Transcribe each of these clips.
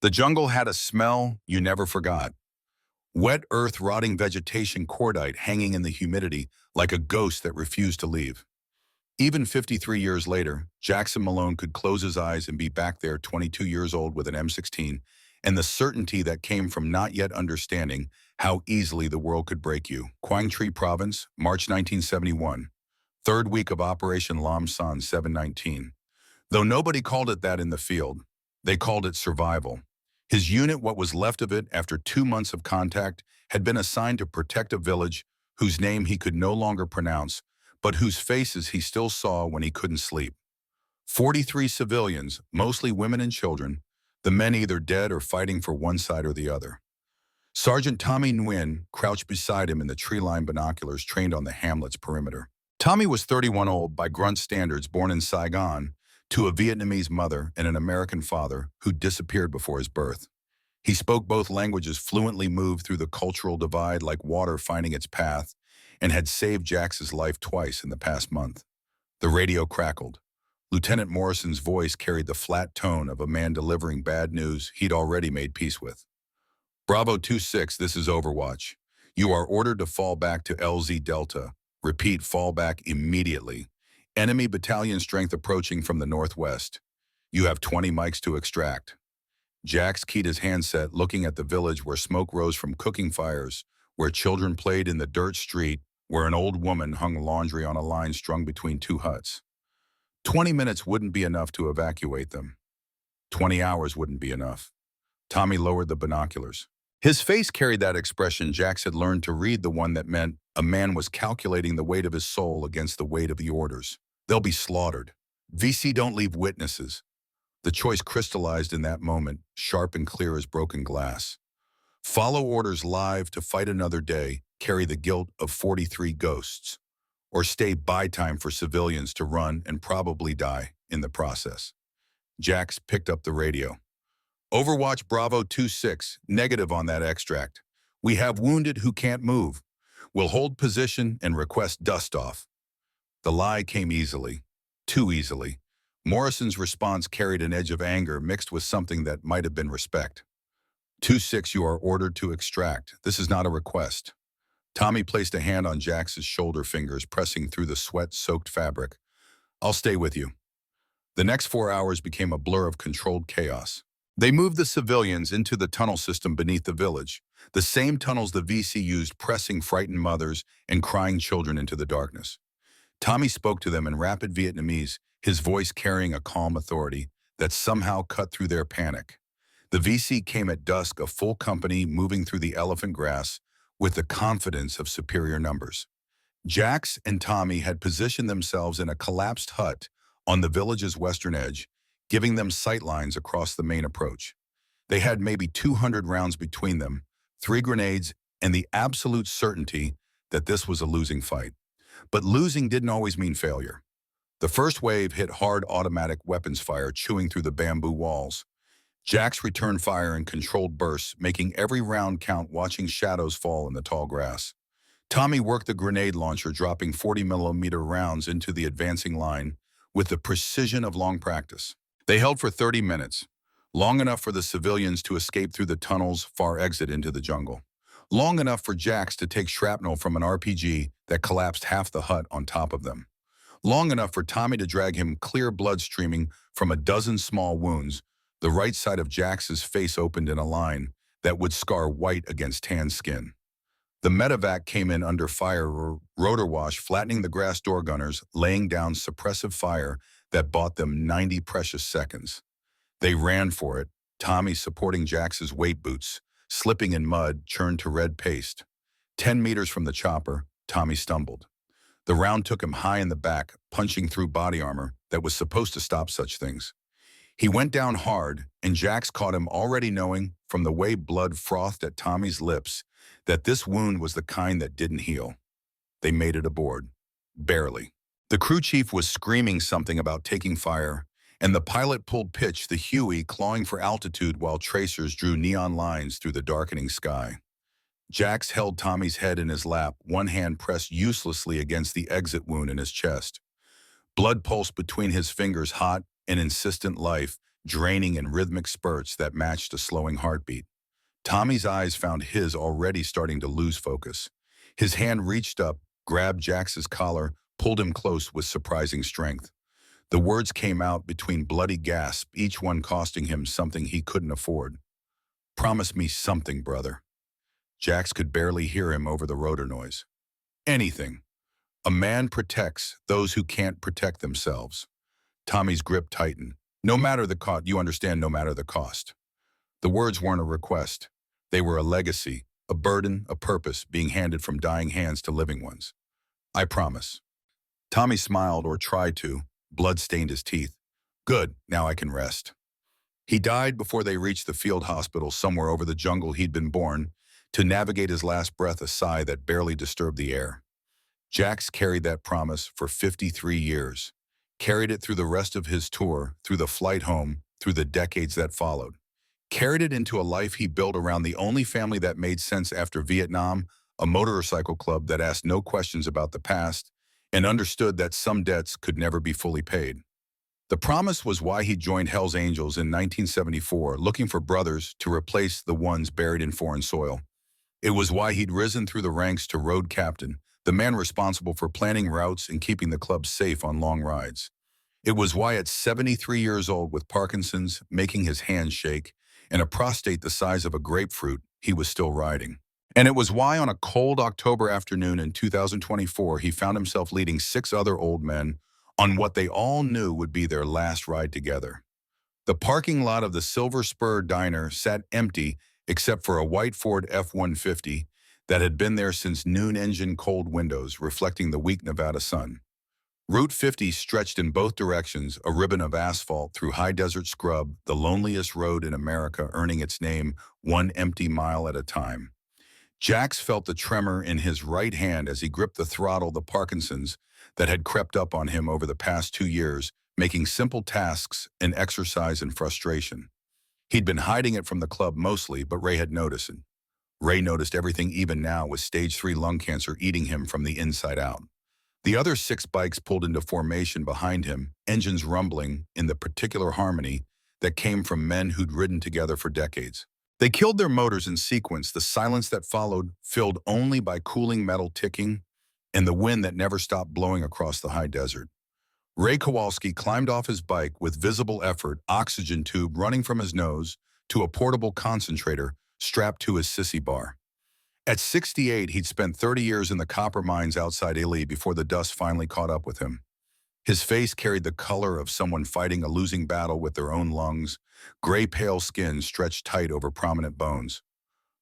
The jungle had a smell you never forgot. Wet earth, rotting vegetation, cordite hanging in the humidity like a ghost that refused to leave. Even 53 years later, Jackson Malone could close his eyes and be back there 22 years old with an M16, and the certainty that came from not yet understanding how easily the world could break you. Quang Tri Province, March 1971. Third week of Operation Lam San 719. Though nobody called it that in the field, they called it survival. His unit, what was left of it after 2 months of contact, had been assigned to protect a village whose name he could no longer pronounce, but whose faces he still saw when he couldn't sleep. 43 civilians, mostly women and children, the men either dead or fighting for one side or the other. Sergeant Tommy Nguyen crouched beside him in the tree-lined binoculars trained on the hamlet's perimeter. Tommy was 31 old by grunt standards, born in Saigon, to a Vietnamese mother and an American father who disappeared before his birth. He spoke both languages fluently, moved through the cultural divide like water finding its path, and had saved Jax's life twice in the past month. The radio crackled. Lieutenant Morrison's voice carried the flat tone of a man delivering bad news he'd already made peace with. Bravo 2-6, this is Overwatch. You are ordered to fall back to LZ Delta. Repeat, fall back immediately. Enemy battalion strength approaching from the northwest. You have 20 mics to extract. Jax keyed his handset, looking at the village where smoke rose from cooking fires, where children played in the dirt street, where an old woman hung laundry on a line strung between two huts. 20 minutes wouldn't be enough to evacuate them. 20 hours wouldn't be enough. Tommy lowered the binoculars. His face carried that expression Jax had learned to read, the one that meant a man was calculating the weight of his soul against the weight of the orders. They'll be slaughtered. VC don't leave witnesses. The choice crystallized in that moment, sharp and clear as broken glass. Follow orders live to fight another day, carry the guilt of 43 ghosts, or stay by time for civilians to run and probably die in the process. Jax picked up the radio. Overwatch Bravo 2-6, negative on that extract. We have wounded who can't move. We'll hold position and request dust off. The lie came easily, too easily. Morrison's response carried an edge of anger mixed with something that might have been respect. 2-6, you are ordered to extract. This is not a request. Tommy placed a hand on Jax's shoulder, fingers pressing through the sweat-soaked fabric. I'll stay with you. The next 4 hours became a blur of controlled chaos. They moved the civilians into the tunnel system beneath the village, the same tunnels the VC used, pressing frightened mothers and crying children into the darkness. Tommy spoke to them in rapid Vietnamese, his voice carrying a calm authority that somehow cut through their panic. The VC came at dusk, a full company moving through the elephant grass with the confidence of superior numbers. Jax and Tommy had positioned themselves in a collapsed hut on the village's western edge, giving them sightlines across the main approach. They had maybe 200 rounds between them, 3 grenades, and the absolute certainty that this was a losing fight. But losing didn't always mean failure. The first wave hit hard automatic weapons fire, chewing through the bamboo walls. Jax returned fire in controlled bursts, making every round count, watching shadows fall in the tall grass. Tommy worked the grenade launcher, dropping 40mm rounds into the advancing line with the precision of long practice. They held for 30 minutes, long enough for the civilians to escape through the tunnel's far exit into the jungle. Long enough for Jax to take shrapnel from an RPG that collapsed half the hut on top of them. Long enough for Tommy to drag him clear, blood streaming from a dozen small wounds. The right side of Jax's face opened in a line that would scar white against tan skin. The medevac came in under fire, rotor wash flattening the grass door gunners, laying down suppressive fire that bought them 90 precious seconds. They ran for it, Tommy supporting Jax's weight boots, slipping in mud churned to red paste. 10 meters from the chopper, Tommy stumbled. The round took him high in the back, punching through body armor that was supposed to stop such things. He went down hard, and Jax caught him, already knowing, from the way blood frothed at Tommy's lips, that this wound was the kind that didn't heal. They made it aboard. Barely. The crew chief was screaming something about taking fire, and the pilot pulled pitch, the Huey clawing for altitude while tracers drew neon lines through the darkening sky. Jax held Tommy's head in his lap, one hand pressed uselessly against the exit wound in his chest. Blood pulsed between his fingers, hot and insistent life. draining in rhythmic spurts that matched a slowing heartbeat. Tommy's eyes found his already starting to lose focus. His hand reached up, grabbed Jax's collar, pulled him close with surprising strength. The words came out between bloody gasps, each one costing him something he couldn't afford. "Promise me something, brother." Jax could barely hear him over the rotor noise. "Anything. A man protects those who can't protect themselves." Tommy's grip tightened. "No matter the cost, you understand, no matter the cost." The words weren't a request. They were a legacy, a burden, a purpose being handed from dying hands to living ones. "I promise." Tommy smiled, or tried to. Blood stained his teeth. "Good, now I can rest." He died before they reached the field hospital somewhere over the jungle he'd been born, to navigate his last breath, a sigh that barely disturbed the air. Jax carried that promise for 53 years. Carried it through the rest of his tour, through the flight home, through the decades that followed. Carried it into a life he built around the only family that made sense after Vietnam, a motorcycle club that asked no questions about the past, and understood that some debts could never be fully paid. The promise was why he joined Hell's Angels in 1974, looking for brothers to replace the ones buried in foreign soil. It was why he'd risen through the ranks to road captain, the man responsible for planning routes and keeping the club safe on long rides. It was why at 73 years old, with Parkinson's making his hands shake and a prostate the size of a grapefruit, he was still riding. And it was why on a cold October afternoon in 2024, he found himself leading 6 other old men on what they all knew would be their last ride together. The parking lot of the Silver Spur Diner sat empty except for a white Ford F-150 that had been there since noon, engine cold windows reflecting the weak Nevada sun. Route 50 stretched in both directions, a ribbon of asphalt through high desert scrub, the loneliest road in America, earning its name one empty mile at a time. Jax felt the tremor in his right hand as he gripped the throttle, the Parkinson's that had crept up on him over the past 2 years, making simple tasks an exercise in frustration. He'd been hiding it from the club mostly, but Ray had noticed it. Ray noticed everything even now, with stage 3 lung cancer eating him from the inside out. The other 6 bikes pulled into formation behind him, engines rumbling in the particular harmony that came from men who'd ridden together for decades. They killed their motors in sequence, the silence that followed filled only by cooling metal ticking and the wind that never stopped blowing across the high desert. Ray Kowalski climbed off his bike with visible effort, oxygen tube running from his nose to a portable concentrator strapped to his sissy bar. At 68, he'd spent 30 years in the copper mines outside Ely before the dust finally caught up with him. His face carried the color of someone fighting a losing battle with their own lungs, gray-pale skin stretched tight over prominent bones.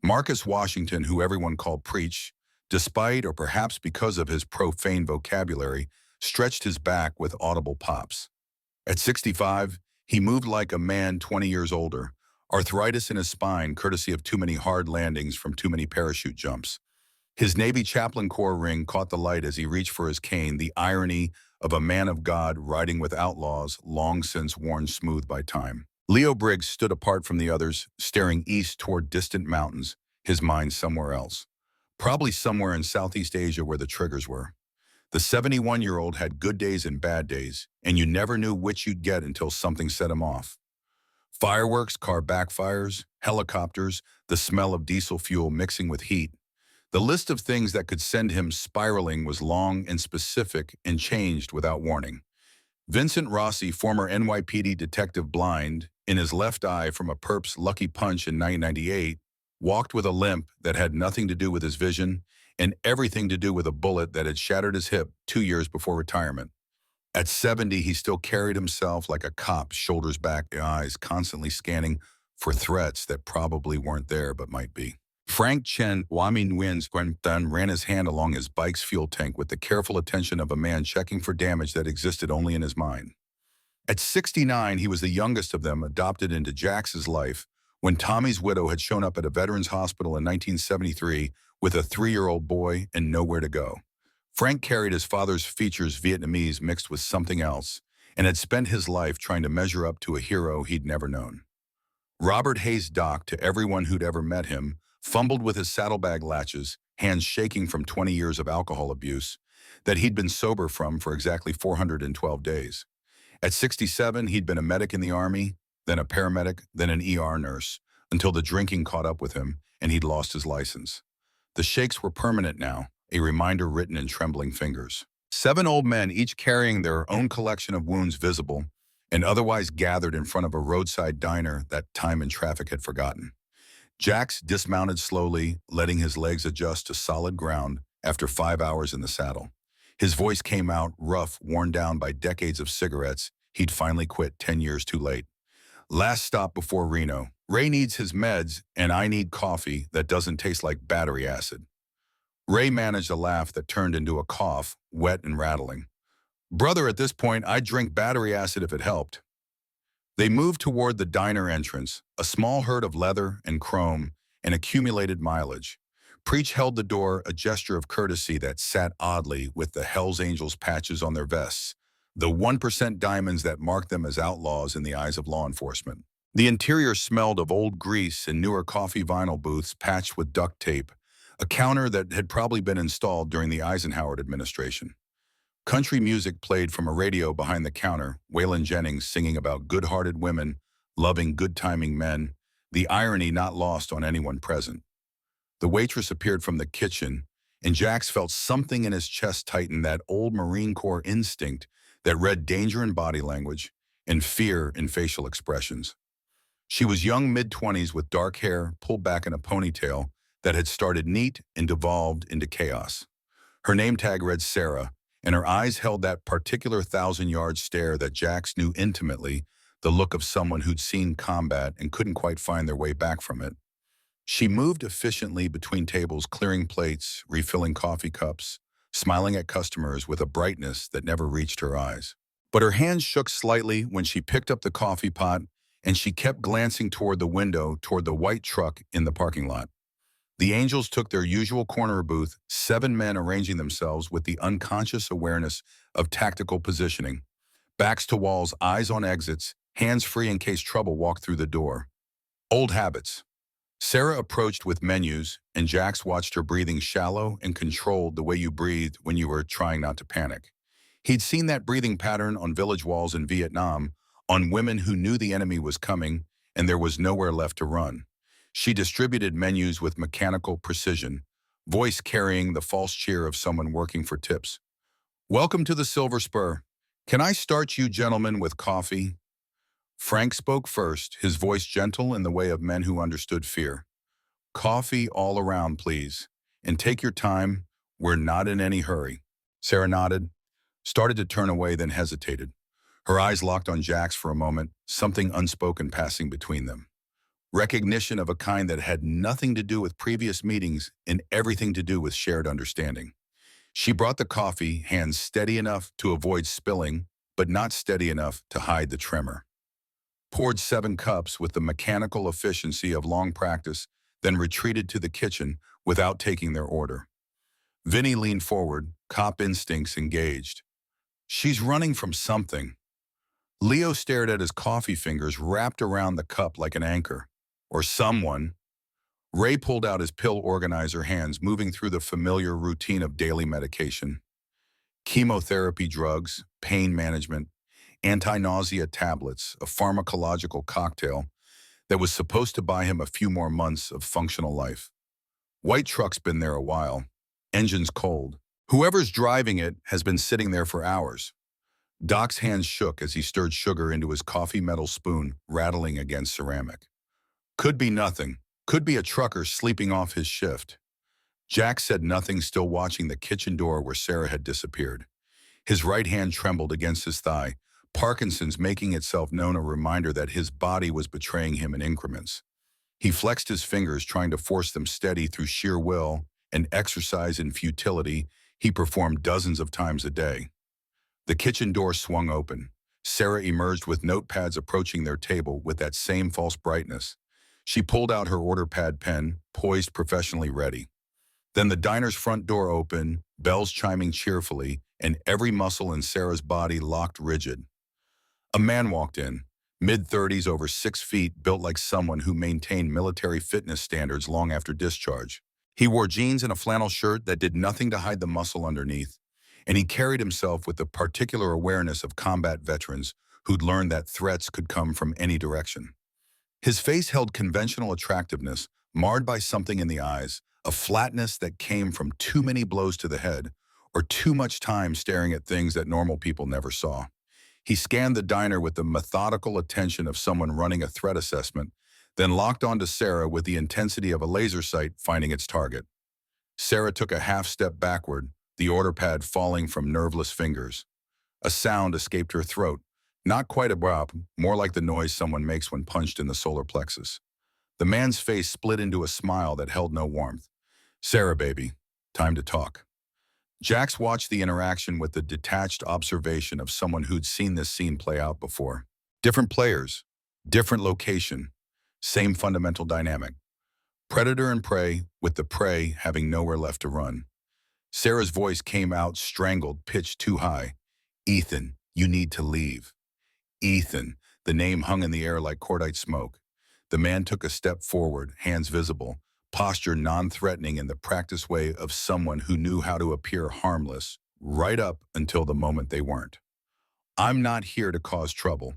Marcus Washington, who everyone called Preach, despite or perhaps because of his profane vocabulary, stretched his back with audible pops. At 65, he moved like a man 20 years older, arthritis in his spine courtesy of too many hard landings from too many parachute jumps. His Navy chaplain corps ring caught the light as he reached for his cane, the irony of a man of God riding with outlaws long since worn smooth by time. Leo Briggs stood apart from the others, staring east toward distant mountains, his mind somewhere else. Probably somewhere in Southeast Asia where the triggers were. The 71-year-old had good days and bad days, and you never knew which you'd get until something set him off. Fireworks, car backfires, helicopters, the smell of diesel fuel mixing with heat. The list of things that could send him spiraling was long and specific and changed without warning. Vincent Rossi, former NYPD detective blind in his left eye from a perp's lucky punch in 1998, walked with a limp that had nothing to do with his vision and everything to do with a bullet that had shattered his hip 2 years before retirement. At 70, he still carried himself like a cop, shoulders back, eyes constantly scanning for threats that probably weren't there but might be. Frank Chen Wami Nguyen's Guantan ran his hand along his bike's fuel tank with the careful attention of a man checking for damage that existed only in his mind. At 69, he was the youngest of them, adopted into Jax's life when Tommy's widow had shown up at a veterans hospital in 1973 with a 3-year-old boy and nowhere to go. Frank carried his father's features, Vietnamese mixed with something else, and had spent his life trying to measure up to a hero he'd never known. Robert Hayes Doc, to everyone who'd ever met him, fumbled with his saddlebag latches, hands shaking from 20 years of alcohol abuse that he'd been sober from for exactly 412 days. At 67, he'd been a medic in the Army, then a paramedic, then an ER nurse, until the drinking caught up with him and he'd lost his license. The shakes were permanent now, a reminder written in trembling fingers. 7 old men, each carrying their own collection of wounds visible, and otherwise gathered in front of a roadside diner that time and traffic had forgotten. Jax dismounted slowly, letting his legs adjust to solid ground after 5 hours in the saddle. His voice came out rough, worn down by decades of cigarettes he'd finally quit 10 years too late. Last stop before Reno. Ray needs his meds, and I need coffee that doesn't taste like battery acid. Ray managed a laugh that turned into a cough, wet and rattling. Brother, at this point, I'd drink battery acid if it helped. They moved toward the diner entrance, a small herd of leather and chrome and accumulated mileage. Preach held the door, a gesture of courtesy that sat oddly with the Hells Angels patches on their vests, the 1% diamonds that marked them as outlaws in the eyes of law enforcement. The interior smelled of old grease and newer coffee vinyl booths patched with duct tape, a counter that had probably been installed during the Eisenhower administration. Country music played from a radio behind the counter, Waylon Jennings singing about good-hearted women, loving good-timing men, the irony not lost on anyone present. The waitress appeared from the kitchen, and Jax felt something in his chest tighten, that old Marine Corps instinct that read danger in body language and fear in facial expressions. She was young mid-20s with dark hair pulled back in a ponytail that had started neat and devolved into chaos. Her name tag read Sarah, and her eyes held that particular 1,000-yard stare that Jax knew intimately, the look of someone who'd seen combat and couldn't quite find their way back from it. She moved efficiently between tables, clearing plates, refilling coffee cups, smiling at customers with a brightness that never reached her eyes. But her hands shook slightly when she picked up the coffee pot, and she kept glancing toward the window, toward the white truck in the parking lot. The Angels took their usual corner booth, 7 men arranging themselves with the unconscious awareness of tactical positioning. Backs to walls, eyes on exits, hands free in case trouble walked through the door. Old habits. Sarah approached with menus, and Jax watched her breathing shallow and controlled, the way you breathed when you were trying not to panic. He'd seen that breathing pattern on village walls in Vietnam, on women who knew the enemy was coming and there was nowhere left to run. She distributed menus with mechanical precision, voice carrying the false cheer of someone working for tips. Welcome to the Silver Spur. Can I start you gentlemen with coffee? Frank spoke first, his voice gentle in the way of men who understood fear. Coffee all around, please. And take your time. We're not in any hurry. Sarah nodded, started to turn away, then hesitated. Her eyes locked on Jax for a moment, something unspoken passing between them. Recognition of a kind that had nothing to do with previous meetings and everything to do with shared understanding. She brought the coffee, hands steady enough to avoid spilling, but not steady enough to hide the tremor. Poured 7 cups with the mechanical efficiency of long practice, then retreated to the kitchen without taking their order. Vinny leaned forward, cop instincts engaged. She's running from something. Leo stared at his coffee fingers wrapped around the cup like an anchor. Or someone. Ray pulled out his pill organizer, hands moving through the familiar routine of daily medication. Chemotherapy drugs, pain management, anti-nausea tablets, a pharmacological cocktail that was supposed to buy him a few more months of functional life. White truck's been there a while. Engine's cold. Whoever's driving it has been sitting there for hours. Doc's hands shook as he stirred sugar into his coffee metal spoon, rattling against ceramic. Could be nothing. Could be a trucker sleeping off his shift. Jax said nothing, still watching the kitchen door where Sarah had disappeared. His right hand trembled against his thigh, Parkinson's making itself known, a reminder that his body was betraying him in increments. He flexed his fingers, trying to force them steady through sheer will, an exercise in futility he performed dozens of times a day. The kitchen door swung open. Sarah emerged with notepads, approaching their table with that same false brightness. She pulled out her order pad pen, poised professionally ready. Then the diner's front door opened, bells chiming cheerfully, and every muscle in Sarah's body locked rigid. A man walked in, mid-30s, over 6 feet, built like someone who maintained military fitness standards long after discharge. He wore jeans and a flannel shirt that did nothing to hide the muscle underneath, and he carried himself with the particular awareness of combat veterans who'd learned that threats could come from any direction. His face held conventional attractiveness, marred by something in the eyes, a flatness that came from too many blows to the head, or too much time staring at things that normal people never saw. He scanned the diner with the methodical attention of someone running a threat assessment, then locked onto Sarah with the intensity of a laser sight finding its target. Sarah took a half step backward, the order pad falling from nerveless fingers. A sound escaped her throat, not quite abrupt, more like the noise someone makes when punched in the solar plexus. The man's face split into a smile that held no warmth. "Sarah, baby, time to talk." Jax watched the interaction with the detached observation of someone who'd seen this scene play out before. Different players, different location, same fundamental dynamic. Predator and prey, with the prey having nowhere left to run. Sarah's voice came out strangled, pitched too high. "Ethan, you need to leave." Ethan, the name hung in the air like cordite smoke. The man took a step forward, hands visible, posture non-threatening in the practiced way of someone who knew how to appear harmless, right up until the moment they weren't. "I'm not here to cause trouble.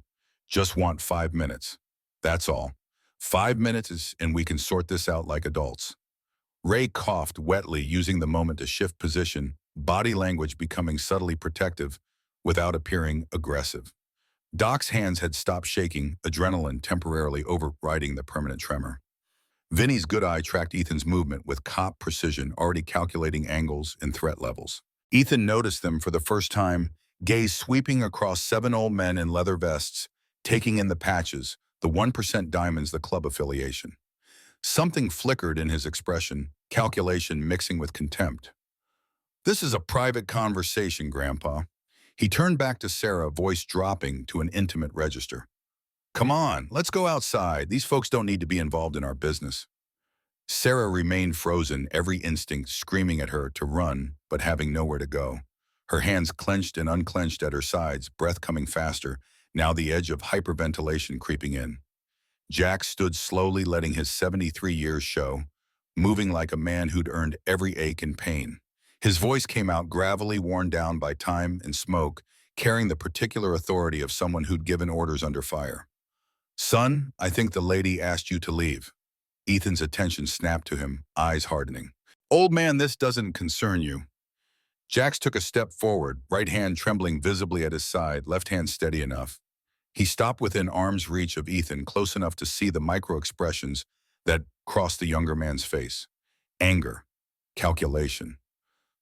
Just want 5 minutes. That's all. 5 minutes and we can sort this out like adults." Ray coughed wetly, using the moment to shift position, body language becoming subtly protective without appearing aggressive. Doc's hands had stopped shaking, adrenaline temporarily overriding the permanent tremor. Vinny's good eye tracked Ethan's movement with cop precision, already calculating angles and threat levels. Ethan noticed them for the first time, gaze sweeping across 7 old men in leather vests, taking in the patches, the 1% diamonds, the club affiliation. Something flickered in his expression, calculation mixing with contempt. "This is a private conversation, Grandpa." He turned back to Sarah, voice dropping to an intimate register. "Come on, let's go outside. These folks don't need to be involved in our business." Sarah remained frozen, every instinct screaming at her to run, but having nowhere to go. Her hands clenched and unclenched at her sides, breath coming faster, now the edge of hyperventilation creeping in. Jack stood slowly, letting his 73 years show, moving like a man who'd earned every ache and pain. His voice came out gravelly, worn down by time and smoke, carrying the particular authority of someone who'd given orders under fire. "Son, I think the lady asked you to leave." Ethan's attention snapped to him, eyes hardening. "Old man, this doesn't concern you." Jax took a step forward, right hand trembling visibly at his side, left hand steady enough. He stopped within arm's reach of Ethan, close enough to see the micro-expressions that crossed the younger man's face. Anger, calculation,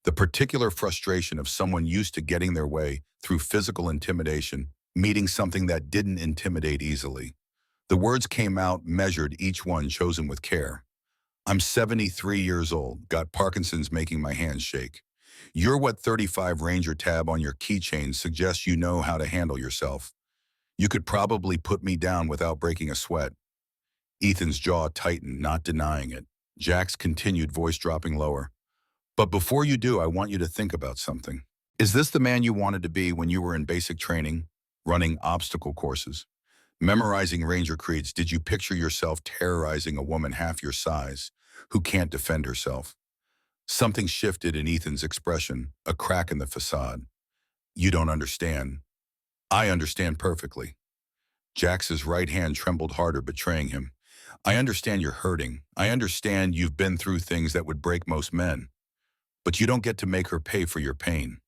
the particular frustration of someone used to getting their way through physical intimidation, meeting something that didn't intimidate easily. The words came out measured, each one chosen with care. "I'm 73 years old, got Parkinson's making my hands shake. You're what 35 Ranger tab on your keychain suggests you know how to handle yourself. You could probably put me down without breaking a sweat." Ethan's jaw tightened, not denying it. Jack's continued, voice dropping lower. "But before you do, I want you to think about something. Is this the man you wanted to be when you were in basic training, running obstacle courses, memorizing Ranger creeds? Did you picture yourself terrorizing a woman half your size who can't defend herself?" Something shifted in Ethan's expression, a crack in the facade. "You don't understand." "I understand perfectly." Jax's right hand trembled harder, betraying him. "I understand you're hurting. I understand you've been through things that would break most men. But you don't get to make her pay for your pain."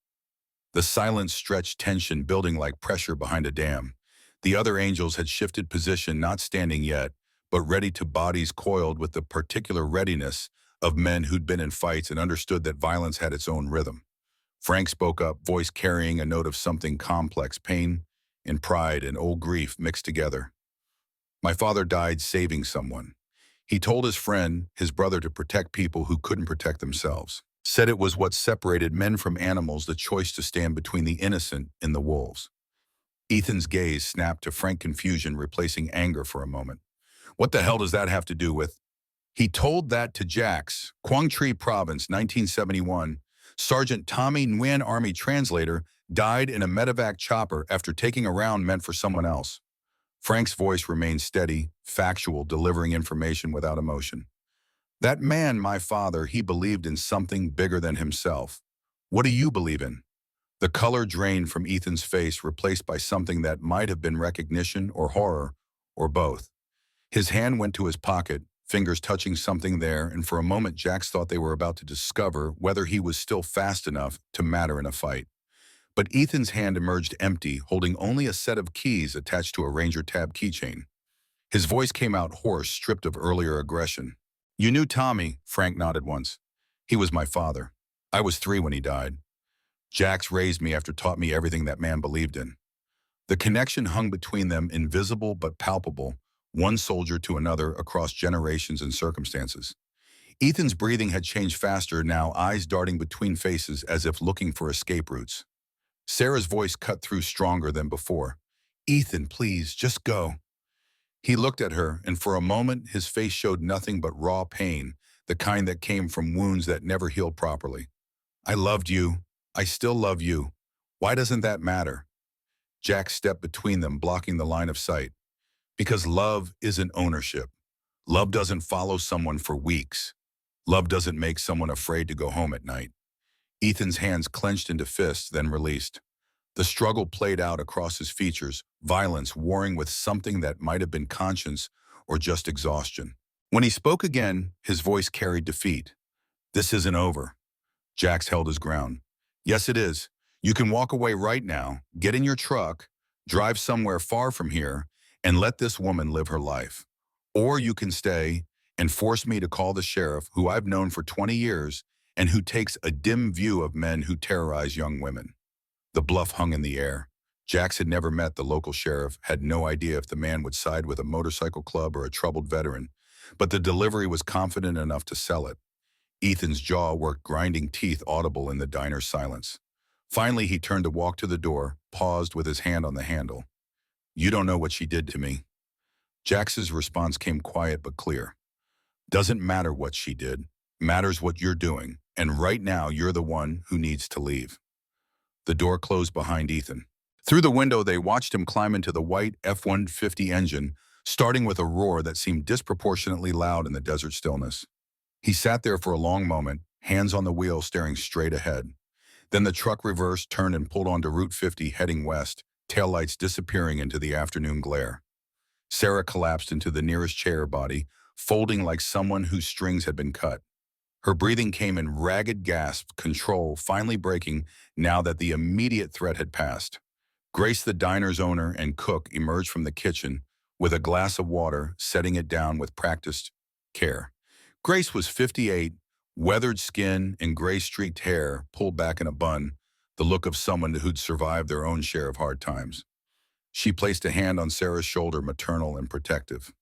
The silence stretched, tension building like pressure behind a dam. The other angels had shifted position, not standing yet, but ready to, bodies coiled with the particular readiness of men who'd been in fights and understood that violence had its own rhythm. Frank spoke up, voice carrying a note of something complex, pain and pride and old grief mixed together. "My father died saving someone. He told his friend, his brother, to protect people who couldn't protect themselves. Said it was what separated men from animals, the choice to stand between the innocent and the wolves." Ethan's gaze snapped to frank confusion, replacing anger for a moment. "What the hell does that have to do with—" "He told that to Jax, Quang Tri Province, 1971. Sergeant Tommy Nguyen, Army translator, died in a medevac chopper after taking a round meant for someone else." Frank's voice remained steady, factual, delivering information without emotion. "That man, my father, he believed in something bigger than himself. What do you believe in?" The color drained from Ethan's face, replaced by something that might have been recognition or horror, or both. His hand went to his pocket, fingers touching something there, and for a moment Jax thought they were about to discover whether he was still fast enough to matter in a fight. But Ethan's hand emerged empty, holding only a set of keys attached to a Ranger tab keychain. His voice came out hoarse, stripped of earlier aggression. "You knew Tommy," Frank nodded once. "He was my father. I was 3 when he died. Jax raised me after taught me everything that man believed in." The connection hung between them, invisible but palpable, one soldier to another across generations and circumstances. Ethan's breathing had changed faster now, eyes darting between faces as if looking for escape routes. Sarah's voice cut through stronger than before. "Ethan, please, just go." He looked at her, and for a moment his face showed nothing but raw pain, the kind that came from wounds that never healed properly. "I loved you. I still love you. Why doesn't that matter?" Jack stepped between them, blocking the line of sight. "Because love isn't ownership. Love doesn't follow someone for weeks. Love doesn't make someone afraid to go home at night." Ethan's hands clenched into fists, then released. The struggle played out across his features, violence warring with something that might have been conscience or just exhaustion. When he spoke again, his voice carried defeat. "This isn't over." Jax held his ground. "Yes, it is. You can walk away right now, get in your truck, drive somewhere far from here, and let this woman live her life. Or you can stay and force me to call the sheriff, who I've known for 20 years and who takes a dim view of men who terrorize young women." The bluff hung in the air. Jax had never met the local sheriff, had no idea if the man would side with a motorcycle club or a troubled veteran, but the delivery was confident enough to sell it. Ethan's jaw worked, grinding teeth audible in the diner's silence. Finally, he turned to walk to the door, paused with his hand on the handle. "You don't know what she did to me." Jax's response came quiet but clear. "Doesn't matter what she did. Matters what you're doing, and right now you're the one who needs to leave." The door closed behind Ethan. Through the window, they watched him climb into the white F-150 engine, starting with a roar that seemed disproportionately loud in the desert stillness. He sat there for a long moment, hands on the wheel, staring straight ahead. Then the truck reversed, turned, and pulled onto Route 50, heading west, taillights disappearing into the afternoon glare. Sarah collapsed into the nearest chair body, folding like someone whose strings had been cut. Her breathing came in ragged gasps, control finally breaking now that the immediate threat had passed. Grace, the diner's owner and cook, emerged from the kitchen with a glass of water, setting it down with practiced care. Grace was 58, weathered skin and gray-streaked hair pulled back in a bun, the look of someone who'd survived their own share of hard times. She placed a hand on Sarah's shoulder, maternal and protective.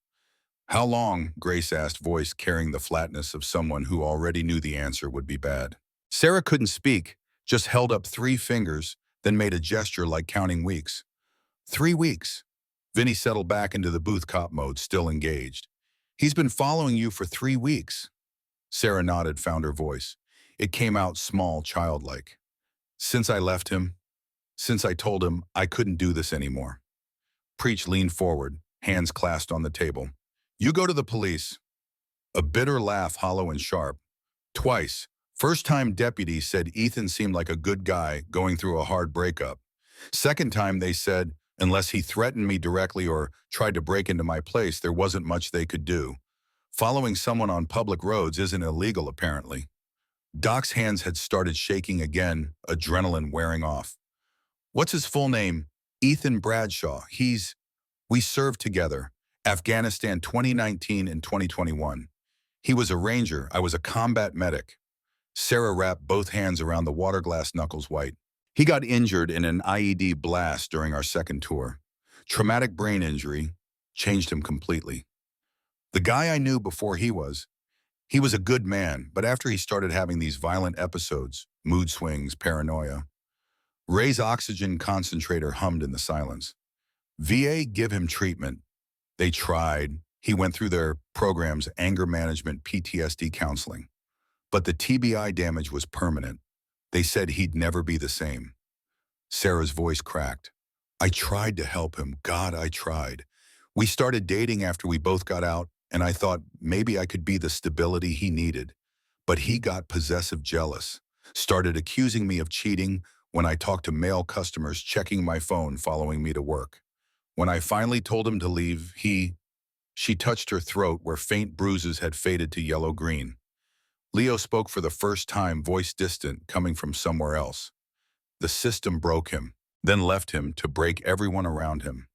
"How long?" Grace asked, voice carrying the flatness of someone who already knew the answer would be bad. Sarah couldn't speak, just held up 3 fingers, then made a gesture like counting weeks. 3 weeks. Vinny settled back into the booth cop mode, still engaged. "He's been following you for 3 weeks. Sarah nodded, found her voice. It came out small, childlike. "Since I left him. Since I told him I couldn't do this anymore." Preach leaned forward, hands clasped on the table. "You go to the police." A bitter laugh, hollow and sharp. "Twice. First time deputies said Ethan seemed like a good guy going through a hard breakup. Second time they said, unless he threatened me directly or tried to break into my place, there wasn't much they could do. Following someone on public roads isn't illegal, apparently." Doc's hands had started shaking again, adrenaline wearing off. "What's his full name?" "Ethan Bradshaw. We served together. Afghanistan 2019 and 2021. He was a ranger, I was a combat medic." Sarah wrapped both hands around the water glass knuckles white. "He got injured in an IED blast during our second tour. Traumatic brain injury. Changed him completely. The guy I knew before he was a good man, but after he started having these violent episodes, mood swings, paranoia." Ray's oxygen concentrator hummed in the silence. "VA give him treatment. They tried. He went through their programs, anger management, PTSD counseling. But the TBI damage was permanent. They said he'd never be the same." Sarah's voice cracked. "I tried to help him. God, I tried. We started dating after we both got out, and I thought maybe I could be the stability he needed. But he got possessive jealous, started accusing me of cheating, when I talked to male customers checking my phone following me to work. When I finally told him to leave, she touched her throat where faint bruises had faded to yellow-green. Leo spoke for the first time, voice distant, coming from somewhere else. The system broke him, then left him to break everyone around him.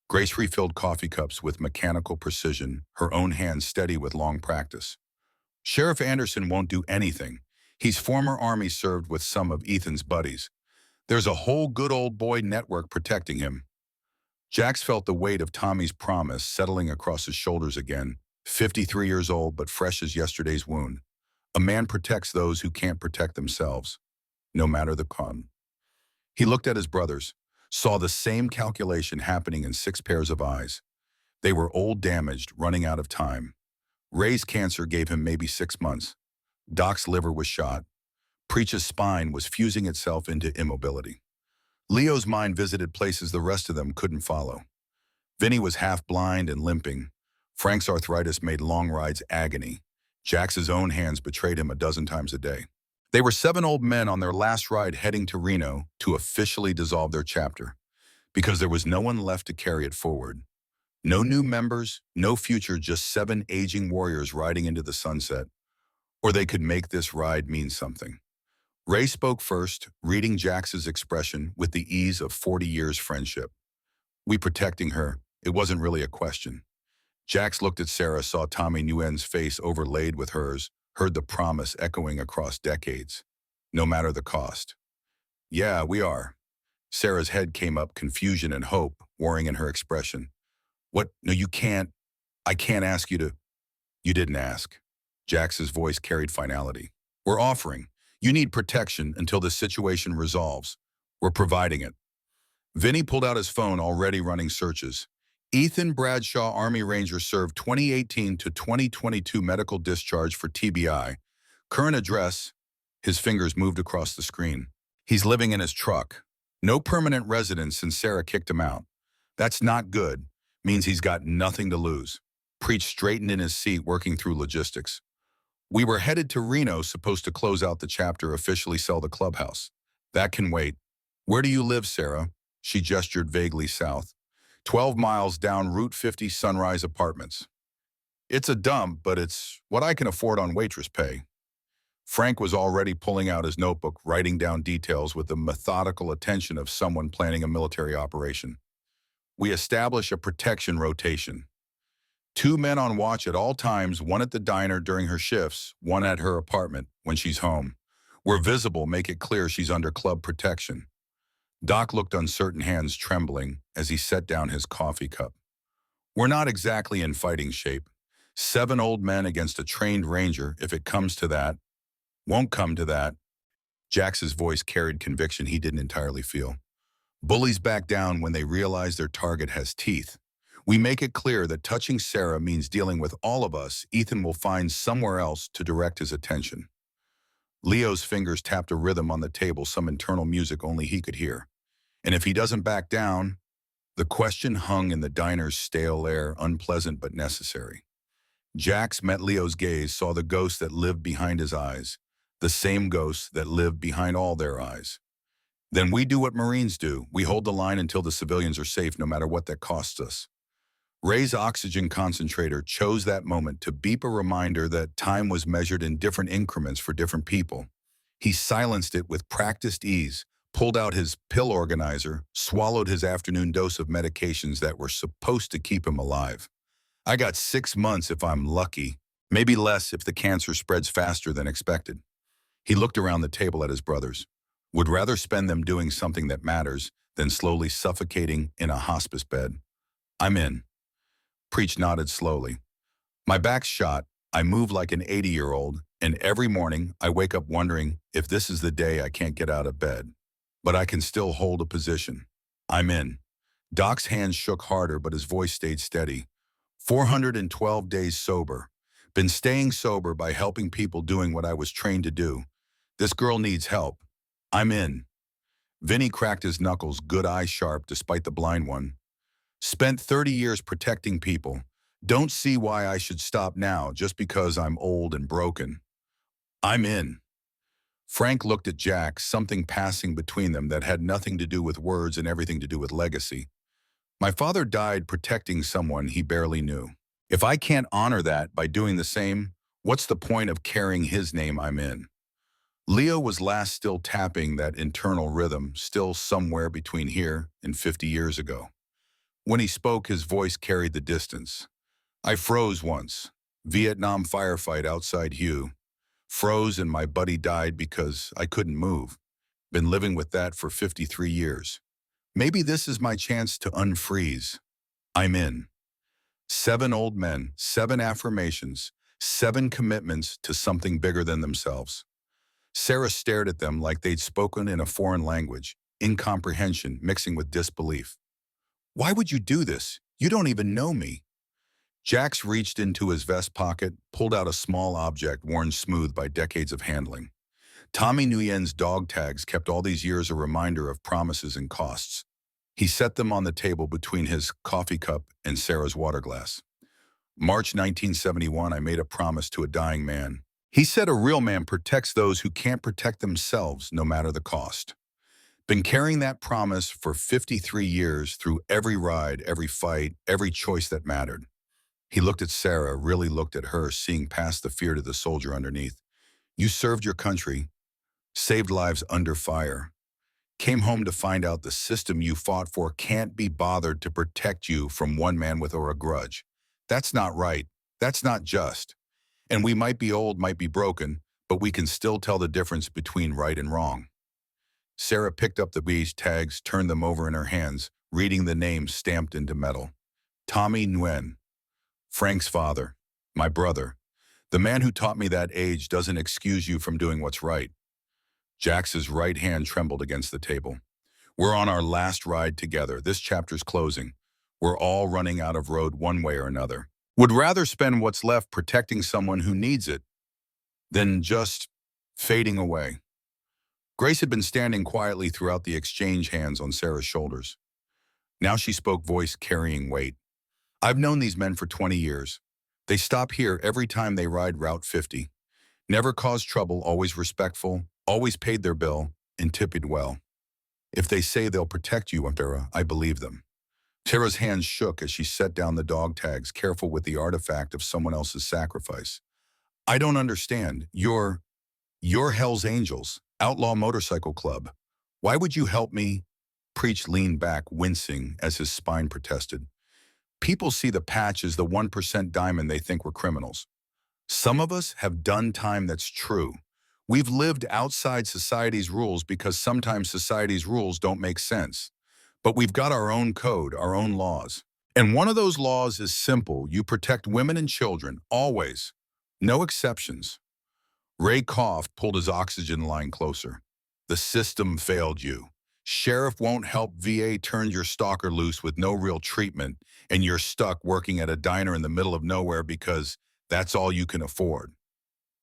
Grace refilled coffee cups with mechanical precision, her own hands steady with long practice. Sheriff Anderson won't do anything. He's former Army, served with some of Ethan's buddies. There's a whole good old boy network protecting him. Jax felt the weight of Tommy's promise settling across his shoulders again, 53 years old but fresh as yesterday's wound. A man protects those who can't protect themselves, no matter the con. He looked at his brothers, saw the same calculation happening in 6 pairs of eyes. They were old, damaged, running out of time. Ray's cancer gave him maybe 6 months. Doc's liver was shot. Preach's spine was fusing itself into immobility. Leo's mind visited places the rest of them couldn't follow. Vinny was half blind and limping. Frank's arthritis made long rides agony. Jax's own hands betrayed him a dozen times a day. They were 7 old men on their last ride heading to Reno to officially dissolve their chapter, because there was no one left to carry it forward. No new members, no future, just 7 aging warriors riding into the sunset. Or they could make this ride mean something. Ray spoke first, reading Jax's expression with the ease of 40 years friendship. We protecting her, it wasn't really a question. Jax looked at Sarah, saw Tommy Nguyen's face overlaid with hers, heard the promise echoing across decades. No matter the cost. Yeah, we are. Sarah's head came up, confusion and hope warring in her expression. What? No, you can't. I can't ask you to. You didn't ask. Jax's voice carried finality. We're offering. You need protection until the situation resolves. We're providing it. Vinny pulled out his phone, already running searches. Ethan Bradshaw, Army Ranger, served 2018 to 2022, medical discharge for TBI. Current address. His fingers moved across the screen. He's living in his truck. No permanent residence since Sarah kicked him out. That's not good. Means he's got nothing to lose. Preach straightened in his seat, working through logistics. We were headed to Reno, supposed to close out the chapter, officially sell the clubhouse. That can wait. Where do you live, Sarah? She gestured vaguely south. 12 miles down Route 50, Sunrise Apartments. It's a dump, but it's what I can afford on Waitress pay. Frank was already pulling out his notebook, writing down details with the methodical attention of someone planning a military operation. We establish a protection rotation. 2 men on watch at all times, 1 at the diner during her shifts, 1 at her apartment when she's home. We're visible, make it clear she's under club protection. Doc looked uncertain, hands trembling, as he set down his coffee cup. We're not exactly in fighting shape. 7 old men against a trained ranger, if it comes to that. Won't come to that. Jax's voice carried conviction he didn't entirely feel. Bullies back down when they realize their target has teeth. We make it clear that touching Sarah means dealing with all of us. Ethan will find somewhere else to direct his attention. Leo's fingers tapped a rhythm on the table, some internal music only he could hear. And if he doesn't back down, the question hung in the diner's stale air, unpleasant but necessary. Jax met Leo's gaze, saw the ghost that lived behind his eyes, the same ghost that lived behind all their eyes. Then we do what Marines do. We hold the line until the civilians are safe, no matter what that costs us. Ray's oxygen concentrator chose that moment to beep, a reminder that time was measured in different increments for different people. He silenced it with practiced ease, pulled out his pill organizer, swallowed his afternoon dose of medications that were supposed to keep him alive. I got 6 months if I'm lucky, maybe less if the cancer spreads faster than expected. He looked around the table at his brothers. Would rather spend them doing something that matters than slowly suffocating in a hospice bed. I'm in. Preach nodded slowly. My back's shot, I move like an 80-year-old, and every morning I wake up wondering if this is the day I can't get out of bed. But I can still hold a position. I'm in. Doc's hands shook harder, but his voice stayed steady. 412 days sober. Been staying sober by helping people, doing what I was trained to do. This girl needs help. I'm in. Vinny cracked his knuckles, good eye sharp despite the blind one. Spent 30 years protecting people. Don't see why I should stop now just because I'm old and broken. I'm in. Frank looked at Jack, something passing between them that had nothing to do with words and everything to do with legacy. My father died protecting someone he barely knew. If I can't honor that by doing the same, what's the point of carrying his name I'm in? Leo was last still tapping that internal rhythm, still somewhere between here and 50 years ago. When he spoke, his voice carried the distance. I froze once. Vietnam firefight outside Hue. Froze and my buddy died because I couldn't move. Been living with that for 53 years. Maybe this is my chance to unfreeze. I'm in. 7 old men, 7 affirmations, 7 commitments to something bigger than themselves. Sarah stared at them like they'd spoken in a foreign language, incomprehension mixing with disbelief. Why would you do this? You don't even know me. Jax reached into his vest pocket, pulled out a small object worn smooth by decades of handling. Tommy Nguyen's dog tags kept all these years a reminder of promises and costs. He set them on the table between his coffee cup and Sarah's water glass. March 1971, I made a promise to a dying man. He said a real man protects those who can't protect themselves no matter the cost. Been carrying that promise for 53 years through every ride, every fight, every choice that mattered. He looked at Sarah, really looked at her, seeing past the fear to the soldier underneath. You served your country, saved lives under fire, came home to find out the system you fought for can't be bothered to protect you from one man with or a grudge. That's not right. That's not just. And we might be old, might be broken, but we can still tell the difference between right and wrong. Sarah picked up the beige tags, turned them over in her hands, reading the names stamped into metal. Tommy Nguyen, Frank's father, my brother. The man who taught me that age doesn't excuse you from doing what's right. Jax's right hand trembled against the table. We're on our last ride together. This chapter's closing. We're all running out of road one way or another. Would rather spend what's left protecting someone who needs it than just fading away. Grace had been standing quietly throughout the exchange, hands on Sarah's shoulders. Now she spoke, voice carrying weight. I've known these men for 20 years. They stop here every time they ride Route 50. Never caused trouble, always respectful, always paid their bill, and tipped well. If they say they'll protect you, Sarah, I believe them. Tara's hands shook as she set down the dog tags, careful with the artifact of someone else's sacrifice. I don't understand. You're Hell's Angels, Outlaw Motorcycle Club. Why would you help me? Preach leaned back, wincing as his spine protested. People see the patch as the 1% diamond they think we're criminals. Some of us have done time that's true. We've lived outside society's rules because sometimes society's rules don't make sense. But we've got our own code, our own laws. And one of those laws is simple. You protect women and children, always. No exceptions. Ray coughed, pulled his oxygen line closer. The system failed you. Sheriff won't help, VA turned your stalker loose with no real treatment, and you're stuck working at a diner in the middle of nowhere because that's all you can afford.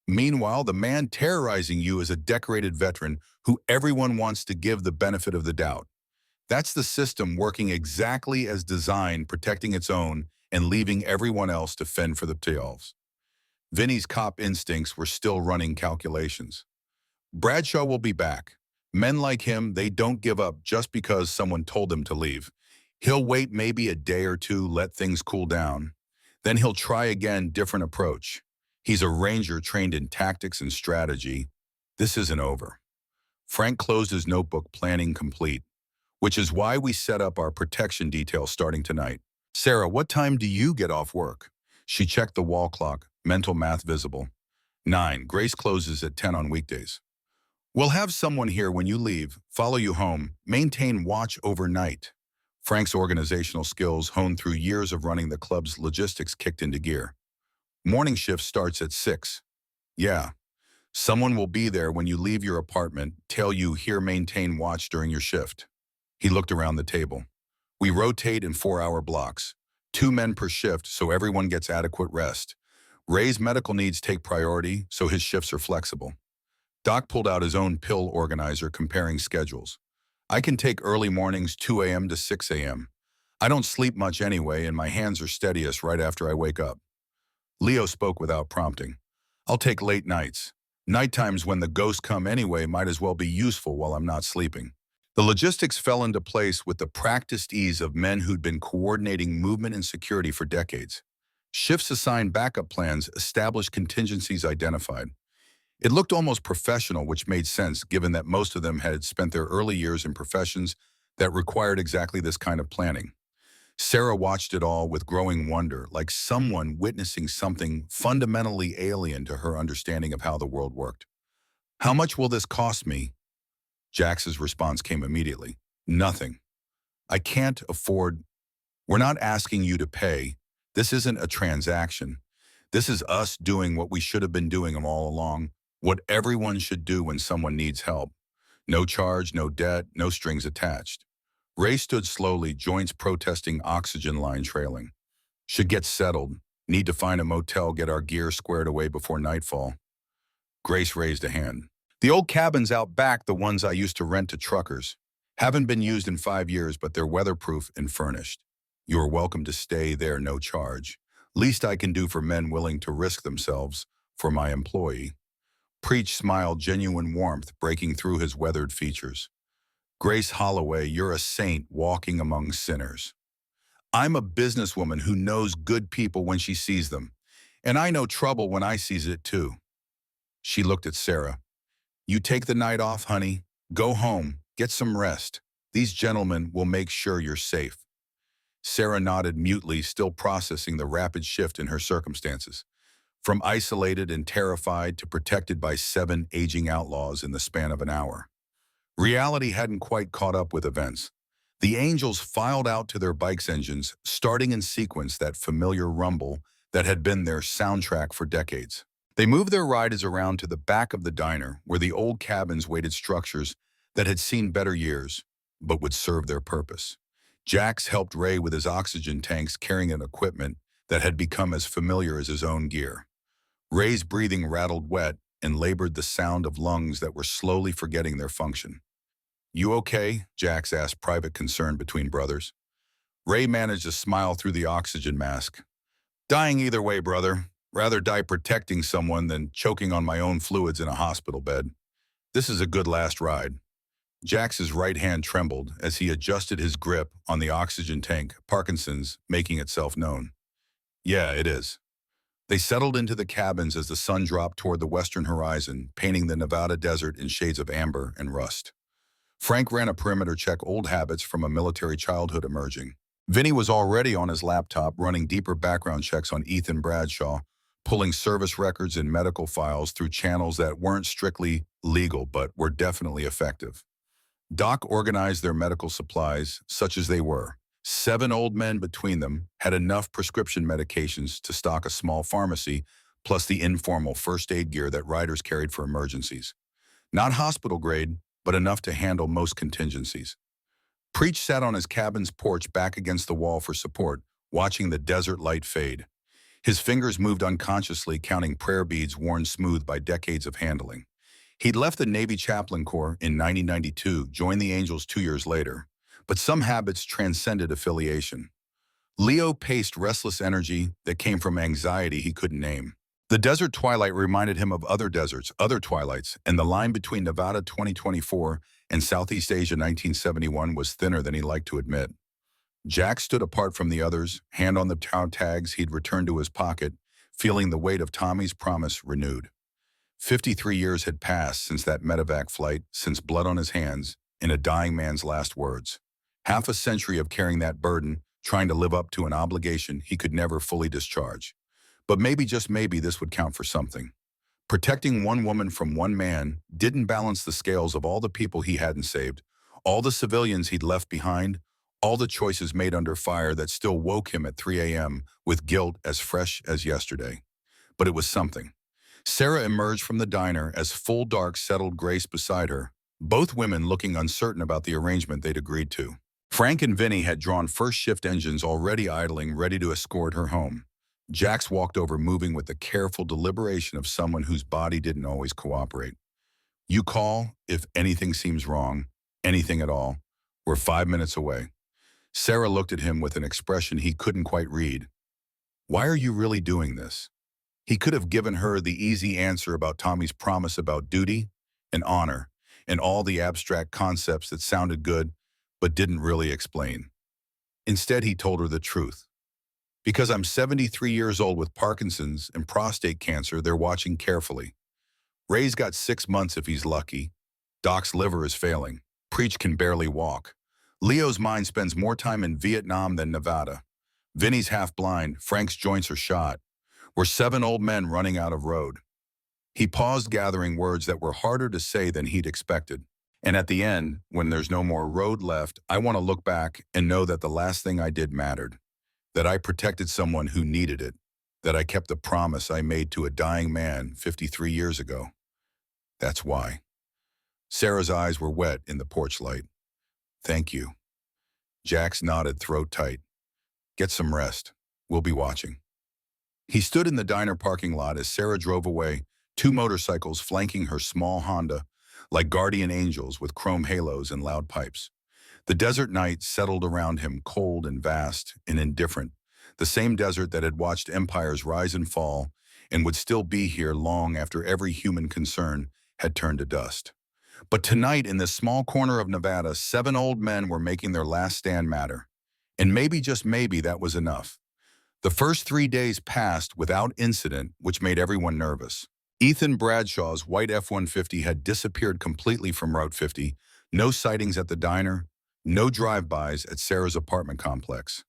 Meanwhile, the man terrorizing you is a decorated veteran who everyone wants to give the benefit of the doubt. That's the system working exactly as designed, protecting its own and leaving everyone else to fend for themselves. Vinny's cop instincts were still running calculations. Bradshaw will be back. Men like him, they don't give up just because someone told them to leave. He'll wait maybe a day or two, let things cool down. Then he'll try again, different approach. He's a ranger trained in tactics and strategy. This isn't over. Frank closed his notebook, planning complete, which is why we set up our protection detail starting tonight. Sarah, what time do you get off work? She checked the wall clock, mental math visible. 9. Grace closes at 10 on weekdays. We'll have someone here when you leave, follow you home, maintain watch overnight. Frank's organizational skills, honed through years of running the club's logistics, kicked into gear. Morning shift starts at 6. Yeah. Someone will be there when you leave your apartment, tell you here maintain watch during your shift. He looked around the table. We rotate in 4-hour blocks. 2 men per shift so everyone gets adequate rest. Ray's medical needs take priority, so his shifts are flexible. Doc pulled out his own pill organizer, comparing schedules. I can take early mornings 2 a.m. to 6 a.m. I don't sleep much anyway, and my hands are steadiest right after I wake up. Leo spoke without prompting. I'll take late nights. Nighttimes when the ghosts come anyway might as well be useful while I'm not sleeping. The logistics fell into place with the practiced ease of men who'd been coordinating movement and security for decades. Shifts assigned backup plans, established contingencies identified. It looked almost professional, which made sense given that most of them had spent their early years in professions that required exactly this kind of planning. Sarah watched it all with growing wonder, like someone witnessing something fundamentally alien to her understanding of how the world worked. "How much will this cost me?" Jax's response came immediately. "Nothing. I can't afford. We're not asking you to pay. This isn't a transaction. This is us doing what we should have been doing all along, what everyone should do when someone needs help. No charge, no debt, no strings attached." Ray stood slowly, joints protesting, oxygen line trailing. "Should get settled. Need to find a motel, get our gear squared away before nightfall." Grace raised a hand. "The old cabins out back, the ones I used to rent to truckers. Haven't been used in 5 years, but they're weatherproof and furnished. You are welcome to stay there, no charge. Least I can do for men willing to risk themselves for my employee." Preach smiled, genuine warmth breaking through his weathered features. "Grace Holloway, you're a saint walking among sinners. I'm a businesswoman who knows good people when she sees them, and I know trouble when I sees it too." She looked at Sarah. "You take the night off, honey. Go home, get some rest. These gentlemen will make sure you're safe." Sarah nodded mutely, still processing the rapid shift in her circumstances. From isolated and terrified to protected by 7 aging outlaws in the span of an hour. Reality hadn't quite caught up with events. The Angels filed out to their bikes' engines, starting in sequence that familiar rumble that had been their soundtrack for decades. They moved their riders around to the back of the diner, where the old cabins waited, structures that had seen better years, but would serve their purpose. Jax helped Ray with his oxygen tanks, carrying an equipment that had become as familiar as his own gear. Ray's breathing rattled wet and labored the sound of lungs that were slowly forgetting their function. "You okay?" Jax asked, private concern between brothers. Ray managed to smile through the oxygen mask. "Dying either way, brother. Rather die protecting someone than choking on my own fluids in a hospital bed. This is a good last ride." Jax's right hand trembled as he adjusted his grip on the oxygen tank, Parkinson's making itself known. "Yeah, it is." They settled into the cabins as the sun dropped toward the western horizon, painting the Nevada desert in shades of amber and rust. Frank ran a perimeter check, old habits from a military childhood emerging. Vinny was already on his laptop running deeper background checks on Ethan Bradshaw, pulling service records and medical files through channels that weren't strictly legal but were definitely effective. Doc organized their medical supplies, such as they were. 7 old men between them had enough prescription medications to stock a small pharmacy, plus the informal first aid gear that riders carried for emergencies. Not hospital grade, but enough to handle most contingencies. Preach sat on his cabin's porch back against the wall for support, watching the desert light fade. His fingers moved unconsciously, counting prayer beads worn smooth by decades of handling. He'd left the Navy Chaplain Corps in 1992, joined the Angels 2 years later, but some habits transcended affiliation. Leo paced restless energy that came from anxiety he couldn't name. The desert twilight reminded him of other deserts, other twilights, and the line between Nevada 2024 and Southeast Asia 1971 was thinner than he liked to admit. Jack stood apart from the others, hand on the tow tags he'd returned to his pocket, feeling the weight of Tommy's promise renewed. 53 years had passed since that medevac flight, since blood on his hands, in a dying man's last words. Half a century of carrying that burden, trying to live up to an obligation he could never fully discharge. But maybe, just maybe, this would count for something. Protecting one woman from one man didn't balance the scales of all the people he hadn't saved, all the civilians he'd left behind, all the choices made under fire that still woke him at 3 a.m. with guilt as fresh as yesterday. But it was something. Sarah emerged from the diner as full dark settled Grace beside her, both women looking uncertain about the arrangement they'd agreed to. Frank and Vinny had drawn first shift engines already idling, ready to escort her home. Jax walked over, moving with the careful deliberation of someone whose body didn't always cooperate. "You call if anything seems wrong, anything at all. We're 5 minutes away." Sarah looked at him with an expression he couldn't quite read. "Why are you really doing this?" He could have given her the easy answer about Tommy's promise about duty and honor and all the abstract concepts that sounded good but didn't really explain. Instead, he told her the truth. Because I'm 73 years old with Parkinson's and prostate cancer, they're watching carefully. Ray's got 6 months if he's lucky. Doc's liver is failing. Preach can barely walk. Leo's mind spends more time in Vietnam than Nevada. Vinny's half blind. Frank's joints are shot. We're 7 old men running out of road. He paused, gathering words that were harder to say than he'd expected. And at the end, when there's no more road left, I want to look back and know that the last thing I did mattered. That I protected someone who needed it. That I kept the promise I made to a dying man 53 years ago. That's why. Sarah's eyes were wet in the porch light. Thank you. Jax nodded, throat tight. Get some rest. We'll be watching. He stood in the diner parking lot as Sarah drove away, 2 motorcycles flanking her small Honda, like guardian angels with chrome halos and loud pipes. The desert night settled around him, cold and vast and indifferent, the same desert that had watched empires rise and fall and would still be here long after every human concern had turned to dust. But tonight, in this small corner of Nevada, 7 old men were making their last stand matter. And maybe, just maybe, that was enough. The first 3 days passed without incident, which made everyone nervous. Ethan Bradshaw's white F-150 had disappeared completely from Route 50, no sightings at the diner, no drive-bys at Sarah's apartment complex.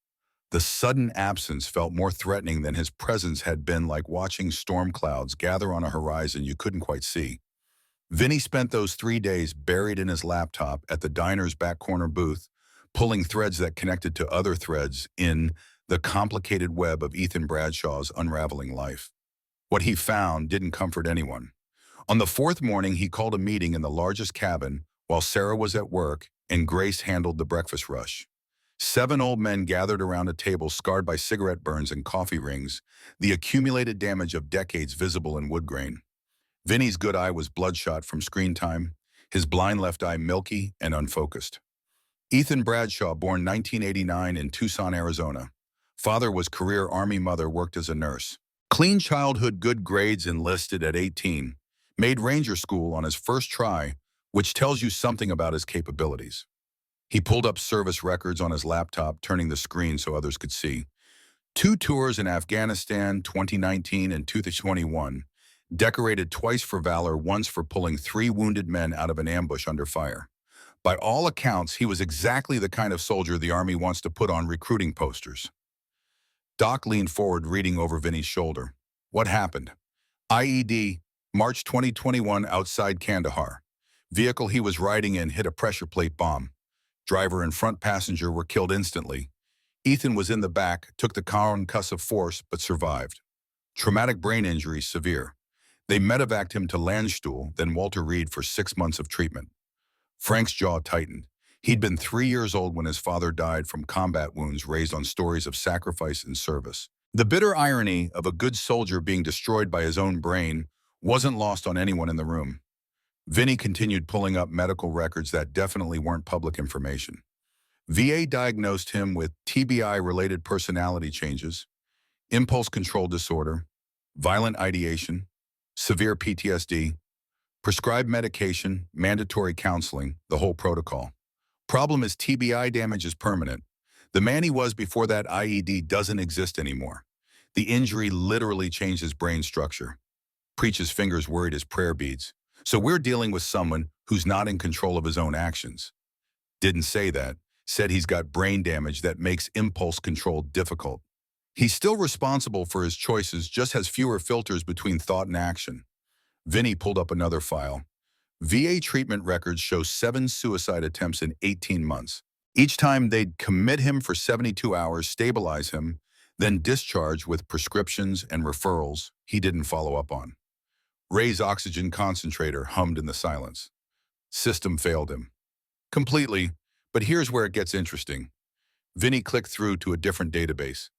The sudden absence felt more threatening than his presence had been, like watching storm clouds gather on a horizon you couldn't quite see. Vinny spent those 3 days buried in his laptop at the diner's back corner booth, pulling threads that connected to other threads in the complicated web of Ethan Bradshaw's unraveling life. What he found didn't comfort anyone. On the 4th morning, he called a meeting in the largest cabin while Sarah was at work and Grace handled the breakfast rush. 7 old men gathered around a table scarred by cigarette burns and coffee rings, the accumulated damage of decades visible in wood grain. Vinny's good eye was bloodshot from screen time, his blind left eye milky and unfocused. Ethan Bradshaw, born 1989 in Tucson, Arizona. Father was career Army, mother worked as a nurse. Clean childhood, good grades, enlisted at 18. Made Ranger School on his first try, which tells you something about his capabilities. He pulled up service records on his laptop, turning the screen so others could see. 2 tours in Afghanistan, 2019 and 2021. Decorated twice for valor, once for pulling 3 wounded men out of an ambush under fire. By all accounts, he was exactly the kind of soldier the Army wants to put on recruiting posters. Doc leaned forward, reading over Vinny's shoulder. What happened? IED, March 2021, outside Kandahar. Vehicle he was riding in hit a pressure plate bomb. Driver and front passenger were killed instantly. Ethan was in the back, took the concussive force, but survived. Traumatic brain injury, severe. They medevaced him to Landstuhl, then Walter Reed for 6 months of treatment. Frank's jaw tightened. He'd been 3 years old when his father died from combat wounds raised on stories of sacrifice and service. The bitter irony of a good soldier being destroyed by his own brain wasn't lost on anyone in the room. Vinny continued pulling up medical records that definitely weren't public information. VA diagnosed him with TBI-related personality changes, impulse control disorder, violent ideation, severe PTSD, prescribed medication, mandatory counseling, the whole protocol. Problem is TBI damage is permanent. The man he was before that IED doesn't exist anymore. The injury literally changed his brain structure. Preach's fingers worried as prayer beads. So we're dealing with someone who's not in control of his own actions. Didn't say that. Said he's got brain damage that makes impulse control difficult. He's still responsible for his choices, just has fewer filters between thought and action. Vinny pulled up another file. VA treatment records show 7 suicide attempts in 18 months. Each time they'd commit him for 72 hours, stabilize him, then discharge with prescriptions and referrals he didn't follow up on. Ray's oxygen concentrator hummed in the silence. System failed him. Completely, but here's where it gets interesting. Vinny clicked through to a different database.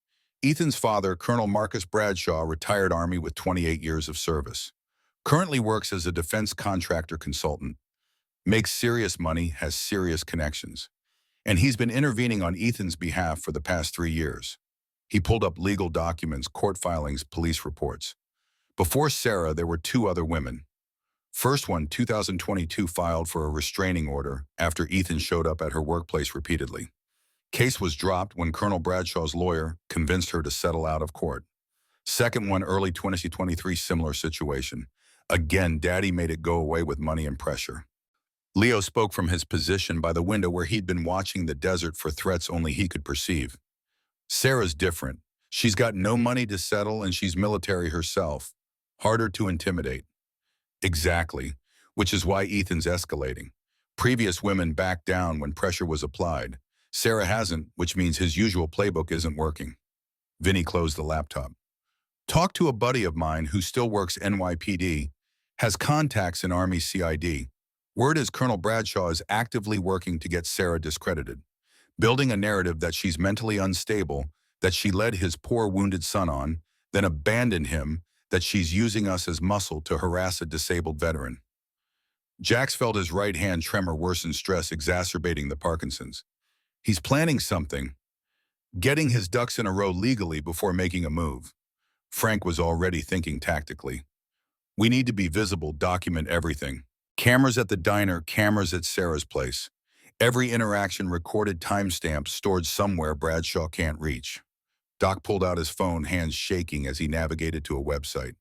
Ethan's father, Colonel Marcus Bradshaw, retired Army with 28 years of service. Currently works as a defense contractor consultant. Makes serious money, has serious connections. And he's been intervening on Ethan's behalf for the past 3 years. He pulled up legal documents, court filings, police reports. Before Sarah, there were two other women. First one, 2022, filed for a restraining order after Ethan showed up at her workplace repeatedly. Case was dropped when Colonel Bradshaw's lawyer convinced her to settle out of court. Second one, early 2023, similar situation. Again, Daddy made it go away with money and pressure. Leo spoke from his position by the window where he'd been watching the desert for threats only he could perceive. Sarah's different. She's got no money to settle and she's military herself. Harder to intimidate. Exactly, which is why Ethan's escalating. Previous women backed down when pressure was applied. Sarah hasn't, which means his usual playbook isn't working. Vinny closed the laptop. Talked to a buddy of mine who still works NYPD, has contacts in Army CID. Word is Colonel Bradshaw is actively working to get Sarah discredited, building a narrative that she's mentally unstable, that she led his poor wounded son on, then abandoned him, that she's using us as muscle to harass a disabled veteran. Jax felt his right hand tremor worsen stress, exacerbating the Parkinson's. He's planning something, getting his ducks in a row legally before making a move. Frank was already thinking tactically. We need to be visible, document everything. Cameras at the diner, cameras at Sarah's place. Every interaction recorded, timestamps stored somewhere Bradshaw can't reach. Doc pulled out his phone, hands shaking as he navigated to a website.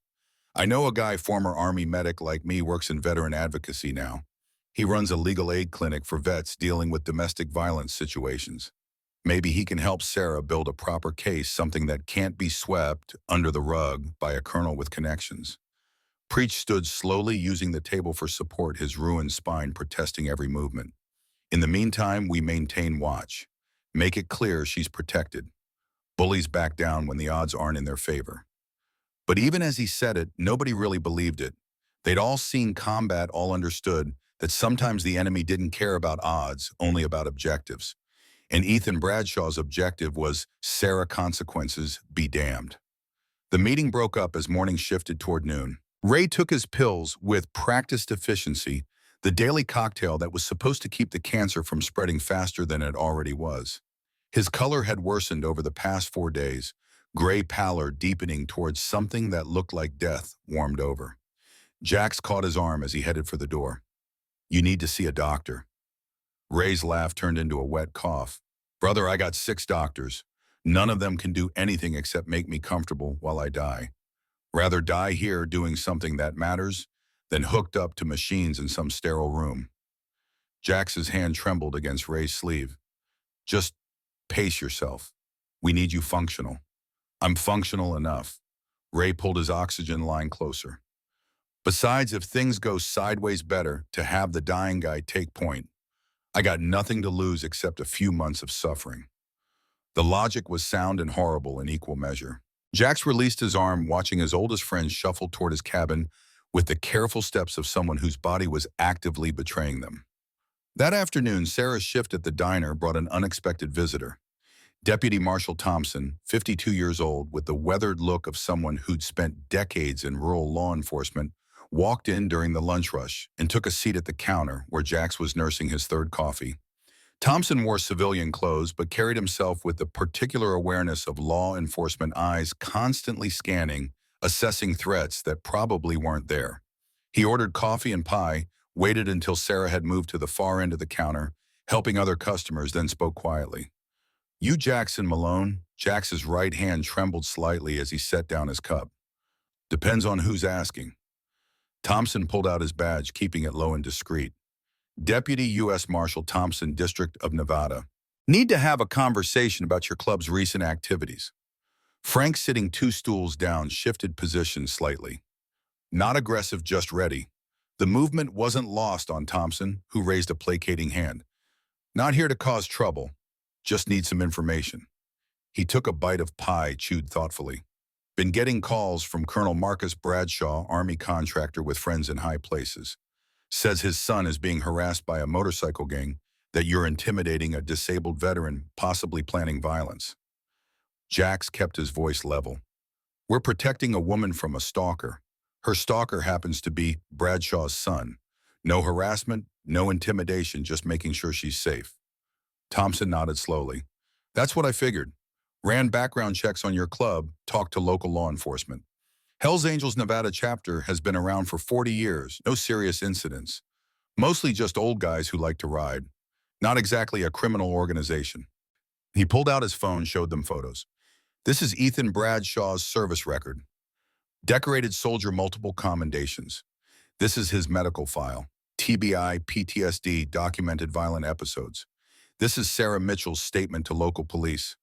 I know a guy, former Army medic like me, works in veteran advocacy now. He runs a legal aid clinic for vets dealing with domestic violence situations. Maybe he can help Sarah build a proper case, something that can't be swept under the rug by a colonel with connections. Preach stood slowly, using the table for support, his ruined spine protesting every movement. In the meantime, we maintain watch. Make it clear she's protected. Bullies back down when the odds aren't in their favor. But even as he said it, nobody really believed it. They'd all seen combat, all understood that sometimes the enemy didn't care about odds, only about objectives. And Ethan Bradshaw's objective was Sarah consequences be damned. The meeting broke up as morning shifted toward noon. Ray took his pills with practiced efficiency, the daily cocktail that was supposed to keep the cancer from spreading faster than it already was. His color had worsened over the past 4 days, gray pallor deepening towards something that looked like death warmed over. Jax caught his arm as he headed for the door. You need to see a doctor. Ray's laugh turned into a wet cough. Brother, I got 6 doctors. None of them can do anything except make me comfortable while I die. Rather die here doing something that matters than hooked up to machines in some sterile room. Jax's hand trembled against Ray's sleeve. Just pace yourself. We need you functional. I'm functional enough. Ray pulled his oxygen line closer. Besides, if things go sideways, better to have the dying guy take point. I got nothing to lose except a few months of suffering. The logic was sound and horrible in equal measure. Jax released his arm, watching his oldest friend shuffle toward his cabin with the careful steps of someone whose body was actively betraying them. That afternoon, Sarah's shift at the diner brought an unexpected visitor. Deputy Marshal Thompson, 52 years old, with the weathered look of someone who'd spent decades in rural law enforcement, walked in during the lunch rush and took a seat at the counter where Jax was nursing his third coffee. Thompson wore civilian clothes but carried himself with the particular awareness of law enforcement eyes constantly scanning, assessing threats that probably weren't there. He ordered coffee and pie, waited until Sarah had moved to the far end of the counter, helping other customers, then spoke quietly. You Jackson Malone? Jax's right hand trembled slightly as he set down his cup. Depends on who's asking. Thompson pulled out his badge, keeping it low and discreet. Deputy U.S. Marshal Thompson, District of Nevada. Need to have a conversation about your club's recent activities. Frank, sitting 2 stools down, shifted positions slightly. Not aggressive, just ready. The movement wasn't lost on Thompson, who raised a placating hand. Not here to cause trouble. Just need some information. He took a bite of pie, chewed thoughtfully. Been getting calls from Colonel Marcus Bradshaw, Army contractor with friends in high places. Says his son is being harassed by a motorcycle gang, that you're intimidating a disabled veteran, possibly planning violence. Jax kept his voice level. We're protecting a woman from a stalker. Her stalker happens to be Bradshaw's son. No harassment, no intimidation, just making sure she's safe. Thompson nodded slowly. That's what I figured. Ran background checks on your club, talked to local law enforcement. Hell's Angels Nevada chapter has been around for 40 years, no serious incidents. Mostly just old guys who like to ride. Not exactly a criminal organization. He pulled out his phone, showed them photos. This is Ethan Bradshaw's service record. Decorated soldier, multiple commendations. This is his medical file. TBI, PTSD, documented violent episodes. This is Sarah Mitchell's statement to local police.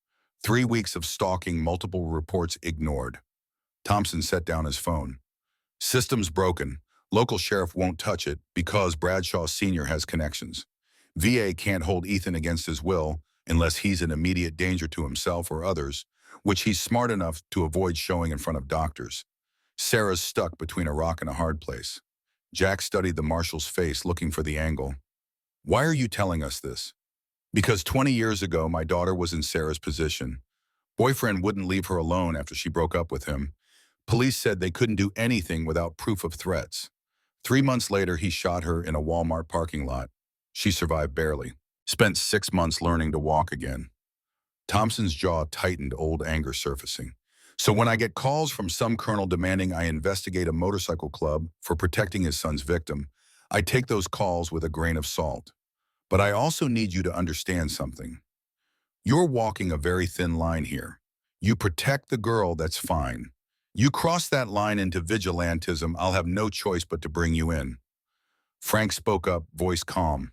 3 weeks of stalking, multiple reports ignored. Thompson set down his phone. System's broken. Local sheriff won't touch it because Bradshaw Sr. has connections. VA can't hold Ethan against his will unless he's in immediate danger to himself or others, which he's smart enough to avoid showing in front of doctors. Sarah's stuck between a rock and a hard place. Jack studied the marshal's face, looking for the angle. Why are you telling us this? Because 20 years ago, my daughter was in Sarah's position. Boyfriend wouldn't leave her alone after she broke up with him. Police said they couldn't do anything without proof of threats. 3 months later, he shot her in a Walmart parking lot. She survived barely. Spent 6 months learning to walk again. Thompson's jaw tightened, old anger surfacing. So when I get calls from some colonel demanding I investigate a motorcycle club for protecting his son's victim, I take those calls with a grain of salt. But I also need you to understand something. You're walking a very thin line here. You protect the girl, that's fine. You cross that line into vigilantism, I'll have no choice but to bring you in. Frank spoke up, voice calm.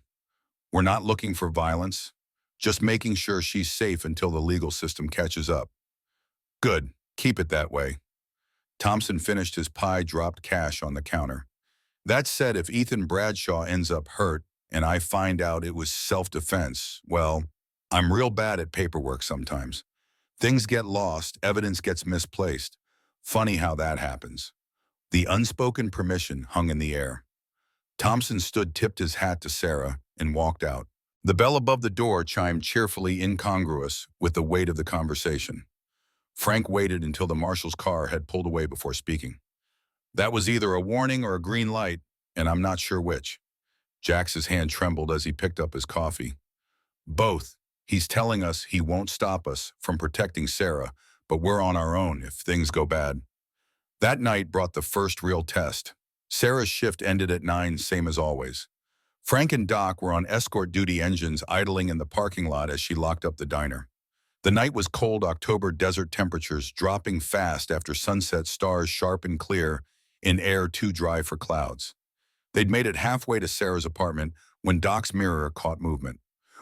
We're not looking for violence, just making sure she's safe until the legal system catches up. Good, keep it that way. Thompson finished his pie, dropped cash on the counter. That said, if Ethan Bradshaw ends up hurt and I find out it was self-defense, well, I'm real bad at paperwork sometimes. Things get lost, evidence gets misplaced. Funny how that happens. The unspoken permission hung in the air. Thompson stood, tipped his hat to Sarah, and walked out. The bell above the door chimed cheerfully, incongruous with the weight of the conversation. Frank waited until the marshal's car had pulled away before speaking. That was either a warning or a green light, and I'm not sure which. Jax's hand trembled as he picked up his coffee. Both. He's telling us he won't stop us from protecting Sarah, but we're on our own if things go bad. That night brought the first real test. Sarah's shift ended at 9, same as always. Frank and Doc were on escort duty, engines idling in the parking lot as she locked up the diner. The night was cold, October desert temperatures dropping fast after sunset, stars sharp and clear in air too dry for clouds. They'd made it halfway to Sarah's apartment when Doc's mirror caught movement.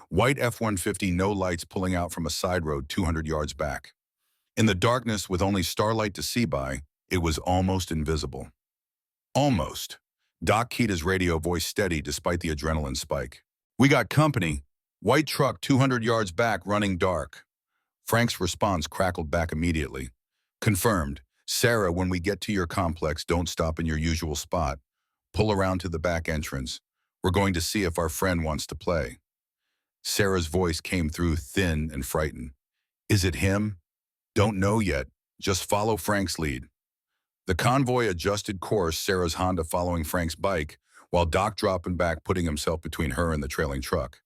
White F-150, no lights, pulling out from a side road 200 yards back. In the darkness, with only starlight to see by, it was almost invisible. Almost. Doc keyed his radio, voice steady despite the adrenaline spike. We got company. White truck 200 yards back, running dark. Frank's response crackled back immediately. Confirmed. Sarah, when we get to your complex, don't stop in your usual spot. Pull around to the back entrance. We're going to see if our friend wants to play. Sarah's voice came through, thin and frightened. Is it him? Don't know yet. Just follow Frank's lead. The convoy adjusted course, Sarah's Honda following Frank's bike, while Doc dropping back, putting himself between her and the trailing truck.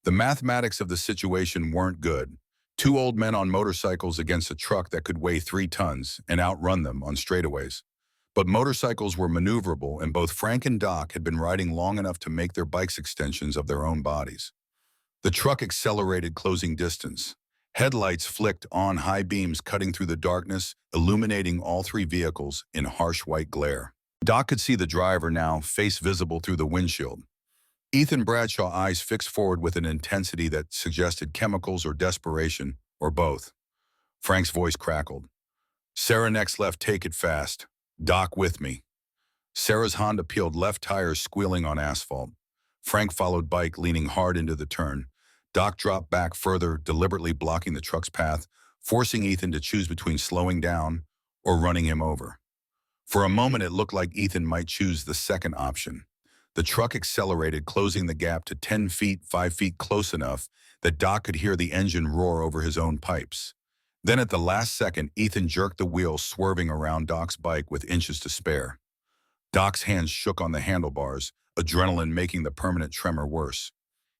The mathematics of the situation weren't good. 2 old men on motorcycles against a truck that could weigh 3 tons and outrun them on straightaways. But motorcycles were maneuverable, and both Frank and Doc had been riding long enough to make their bikes extensions of their own bodies. The truck accelerated, closing distance. Headlights flicked on, high beams cutting through the darkness, illuminating all 3 vehicles in harsh white glare. Doc could see the driver now, face visible through the windshield. Ethan Bradshaw, eyes fixed forward with an intensity that suggested chemicals or desperation, or both. Frank's voice crackled. Sarah next left, take it fast. Doc with me. Sarah's Honda peeled, left tires squealing on asphalt. Frank followed, bike leaning hard into the turn. Doc dropped back further, deliberately blocking the truck's path, forcing Ethan to choose between slowing down or running him over. For a moment, it looked like Ethan might choose the second option. The truck accelerated, closing the gap to 10 feet, 5 feet, close enough that Doc could hear the engine roar over his own pipes. Then at the last second, Ethan jerked the wheel, swerving around Doc's bike with inches to spare. Doc's hands shook on the handlebars, adrenaline making the permanent tremor worse.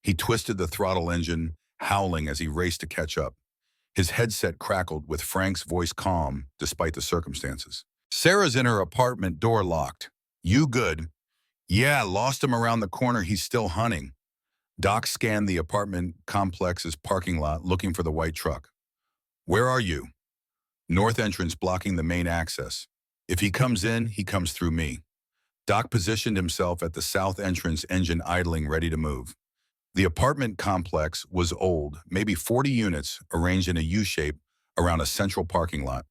He twisted the throttle engine, howling as he raced to catch up. His headset crackled, with Frank's voice calm despite the circumstances. Sarah's in her apartment, door locked. You good? Yeah, lost him around the corner. He's still hunting. Doc scanned the apartment complex's parking lot looking for the white truck. Where are you? North entrance blocking the main access. If he comes in, he comes through me. Doc positioned himself at the south entrance, engine idling, ready to move. The apartment complex was old, maybe 40 units arranged in a U-shape around a central parking lot.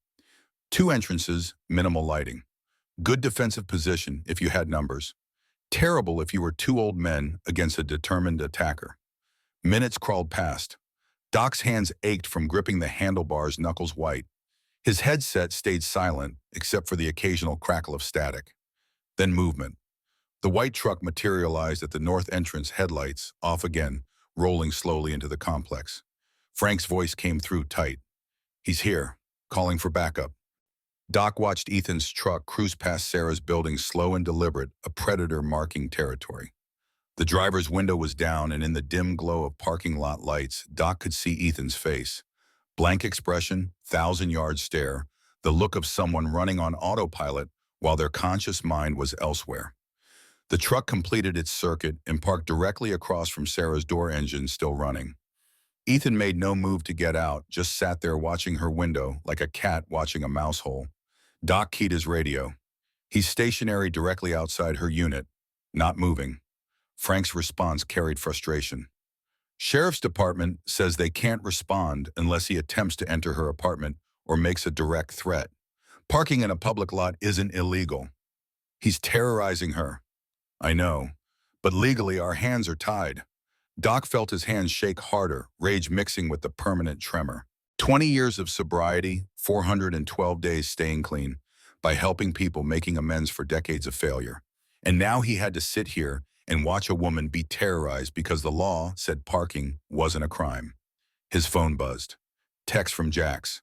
Two entrances, minimal lighting. Good defensive position if you had numbers. Terrible if you were two old men against a determined attacker. Minutes crawled past. Doc's hands ached from gripping the handlebars, knuckles white. His headset stayed silent, except for the occasional crackle of static. Then movement. The white truck materialized at the north entrance, headlights off again, rolling slowly into the complex. Frank's voice came through tight. He's here, calling for backup. Doc watched Ethan's truck cruise past Sarah's building, slow and deliberate, a predator marking territory. The driver's window was down, and in the dim glow of parking lot lights, Doc could see Ethan's face. Blank expression, thousand-yard stare, the look of someone running on autopilot while their conscious mind was elsewhere. The truck completed its circuit and parked directly across from Sarah's door, engine still running. Ethan made no move to get out, just sat there watching her window like a cat watching a mouse hole. Doc keyed his radio. He's stationary directly outside her unit, not moving. Frank's response carried frustration. Sheriff's Department says they can't respond unless he attempts to enter her apartment or makes a direct threat. Parking in a public lot isn't illegal. He's terrorizing her. I know, but legally our hands are tied. Doc felt his hands shake harder, rage mixing with the permanent tremor. 20 years of sobriety, 412 days staying clean, by helping people, making amends for decades of failure. And now he had to sit here and watch a woman be terrorized because the law said parking wasn't a crime. His phone buzzed. Text from Jax.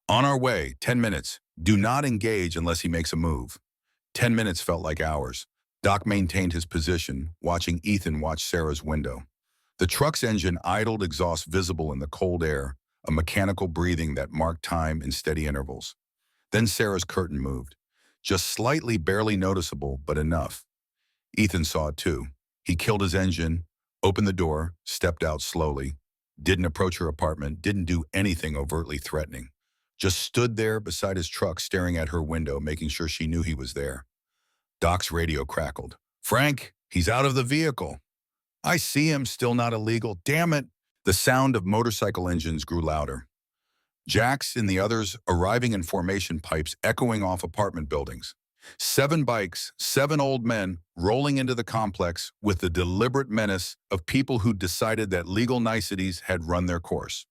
On our way, 10 minutes. Do not engage unless he makes a move. 10 minutes felt like hours. Doc maintained his position, watching Ethan watch Sarah's window. The truck's engine idled, exhaust visible in the cold air, a mechanical breathing that marked time in steady intervals. Then Sarah's curtain moved. Just slightly, barely noticeable, but enough. Ethan saw it too. He killed his engine, opened the door, stepped out slowly, didn't approach her apartment, didn't do anything overtly threatening. Just stood there beside his truck, staring at her window, making sure she knew he was there. Doc's radio crackled. Frank, he's out of the vehicle. I see him, still not illegal. Damn it. The sound of motorcycle engines grew louder. Jax and the others arriving in formation, pipes echoing off apartment buildings. 7 bikes, 7 old men rolling into the complex with the deliberate menace of people who decided that legal niceties had run their course.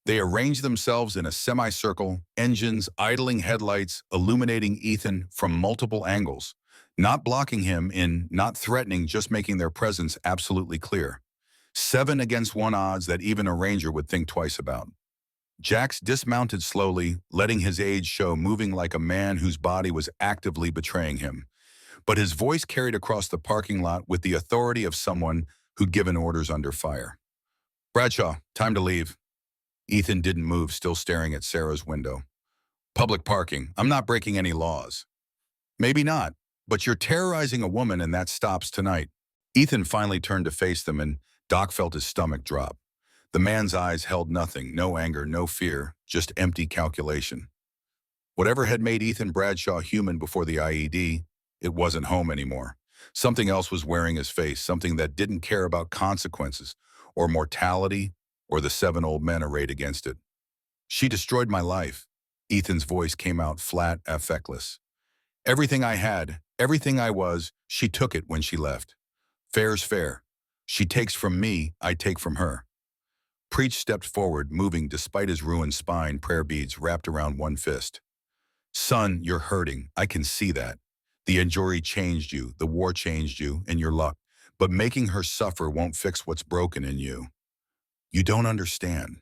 They arranged themselves in a semicircle, engines idling, headlights illuminating Ethan from multiple angles. Not blocking him in, not threatening, just making their presence absolutely clear. 7 against 1 odds that even a ranger would think twice about. Jax dismounted slowly, letting his age show, moving like a man whose body was actively betraying him. But his voice carried across the parking lot with the authority of someone who'd given orders under fire. Bradshaw, time to leave. Ethan didn't move, still staring at Sarah's window. Public parking. I'm not breaking any laws. Maybe not, but you're terrorizing a woman and that stops tonight. Ethan finally turned to face them and Doc felt his stomach drop. The man's eyes held nothing, no anger, no fear, just empty calculation. Whatever had made Ethan Bradshaw human before the IED, it wasn't home anymore. Something else was wearing his face, something that didn't care about consequences, or mortality, or the 7 old men arrayed against it. She destroyed my life. Ethan's voice came out flat, affectless. Everything I had, everything I was, she took it when she left. Fair's fair. She takes from me, I take from her. Preach stepped forward, moving despite his ruined spine, prayer beads wrapped around one fist. Son, you're hurting. I can see that. The injury changed you, the war changed you, and your luck. But making her suffer won't fix what's broken in you. You don't understand.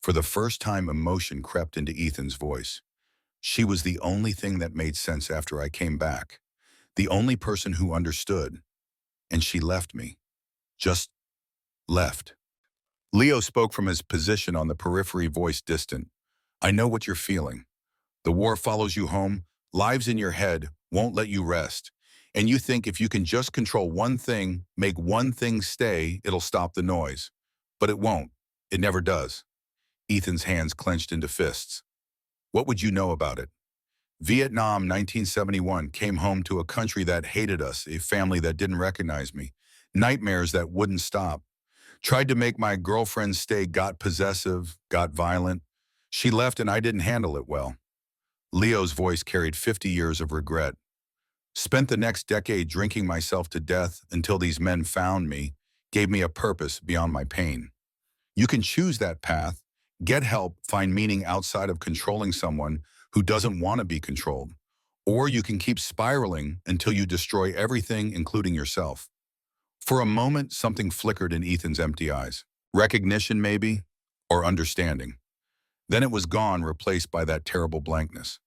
For the first time, emotion crept into Ethan's voice. She was the only thing that made sense after I came back. The only person who understood. And she left me. Just left. Leo spoke from his position on the periphery, voice distant. I know what you're feeling. The war follows you home, Lives in your head won't let you rest. And you think if you can just control one thing, make one thing stay, it'll stop the noise. But it won't. It never does. Ethan's hands clenched into fists. What would you know about it? Vietnam, 1971, came home to a country that hated us, a family that didn't recognize me, nightmares that wouldn't stop. Tried to make my girlfriend stay, got possessive, got violent. She left and I didn't handle it well. Leo's voice carried 50 years of regret. Spent the next decade drinking myself to death until these men found me, gave me a purpose beyond my pain. You can choose that path, get help, find meaning outside of controlling someone who doesn't want to be controlled. Or you can keep spiraling until you destroy everything, including yourself. For a moment, something flickered in Ethan's empty eyes. Recognition, maybe, or understanding. Then it was gone, replaced by that terrible blankness.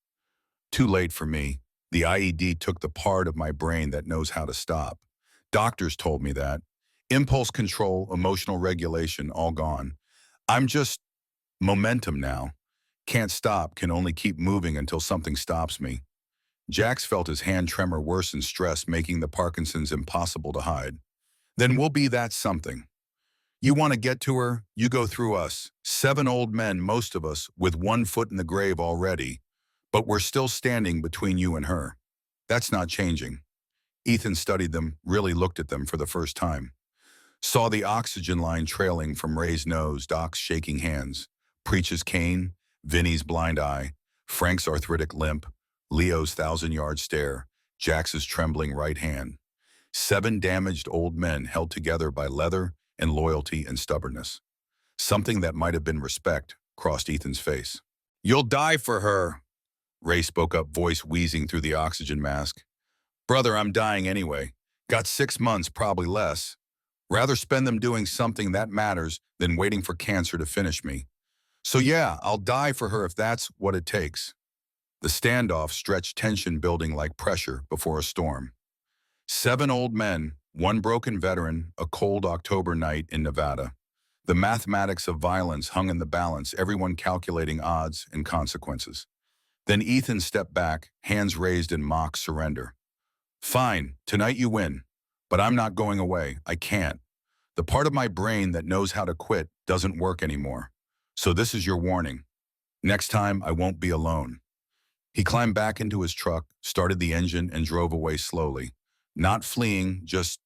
Too late for me. The IED took the part of my brain that knows how to stop. Doctors told me that. Impulse control, emotional regulation, all gone. I'm just momentum now. Can't stop, can only keep moving until something stops me. Jax felt his hand tremor worsen stress, making the Parkinson's impossible to hide. Then we'll be that something. You want to get to her, you go through us. 7 old men, most of us, with one foot in the grave already. But we're still standing between you and her. That's not changing. Ethan studied them, really looked at them for the first time. Saw the oxygen line trailing from Ray's nose, Doc's shaking hands, Preach's cane, Vinny's blind eye, Frank's arthritic limp, Leo's 1,000-yard stare, Jax's trembling right hand. 7 damaged old men held together by leather and loyalty and stubbornness. Something that might have been respect crossed Ethan's face. You'll die for her, Ray spoke up, voice wheezing through the oxygen mask. Brother, I'm dying anyway. Got 6 months, probably less. Rather spend them doing something that matters than waiting for cancer to finish me. So yeah, I'll die for her if that's what it takes. The standoff stretched, tension building like pressure before a storm. 7 old men, 1 broken veteran, a cold October night in Nevada. The mathematics of violence hung in the balance, everyone calculating odds and consequences. Then Ethan stepped back, hands raised in mock surrender. Fine, tonight you win. But I'm not going away. I can't. The part of my brain that knows how to quit doesn't work anymore. So this is your warning. Next time, I won't be alone. He climbed back into his truck, started the engine, and drove away slowly. Not fleeing, just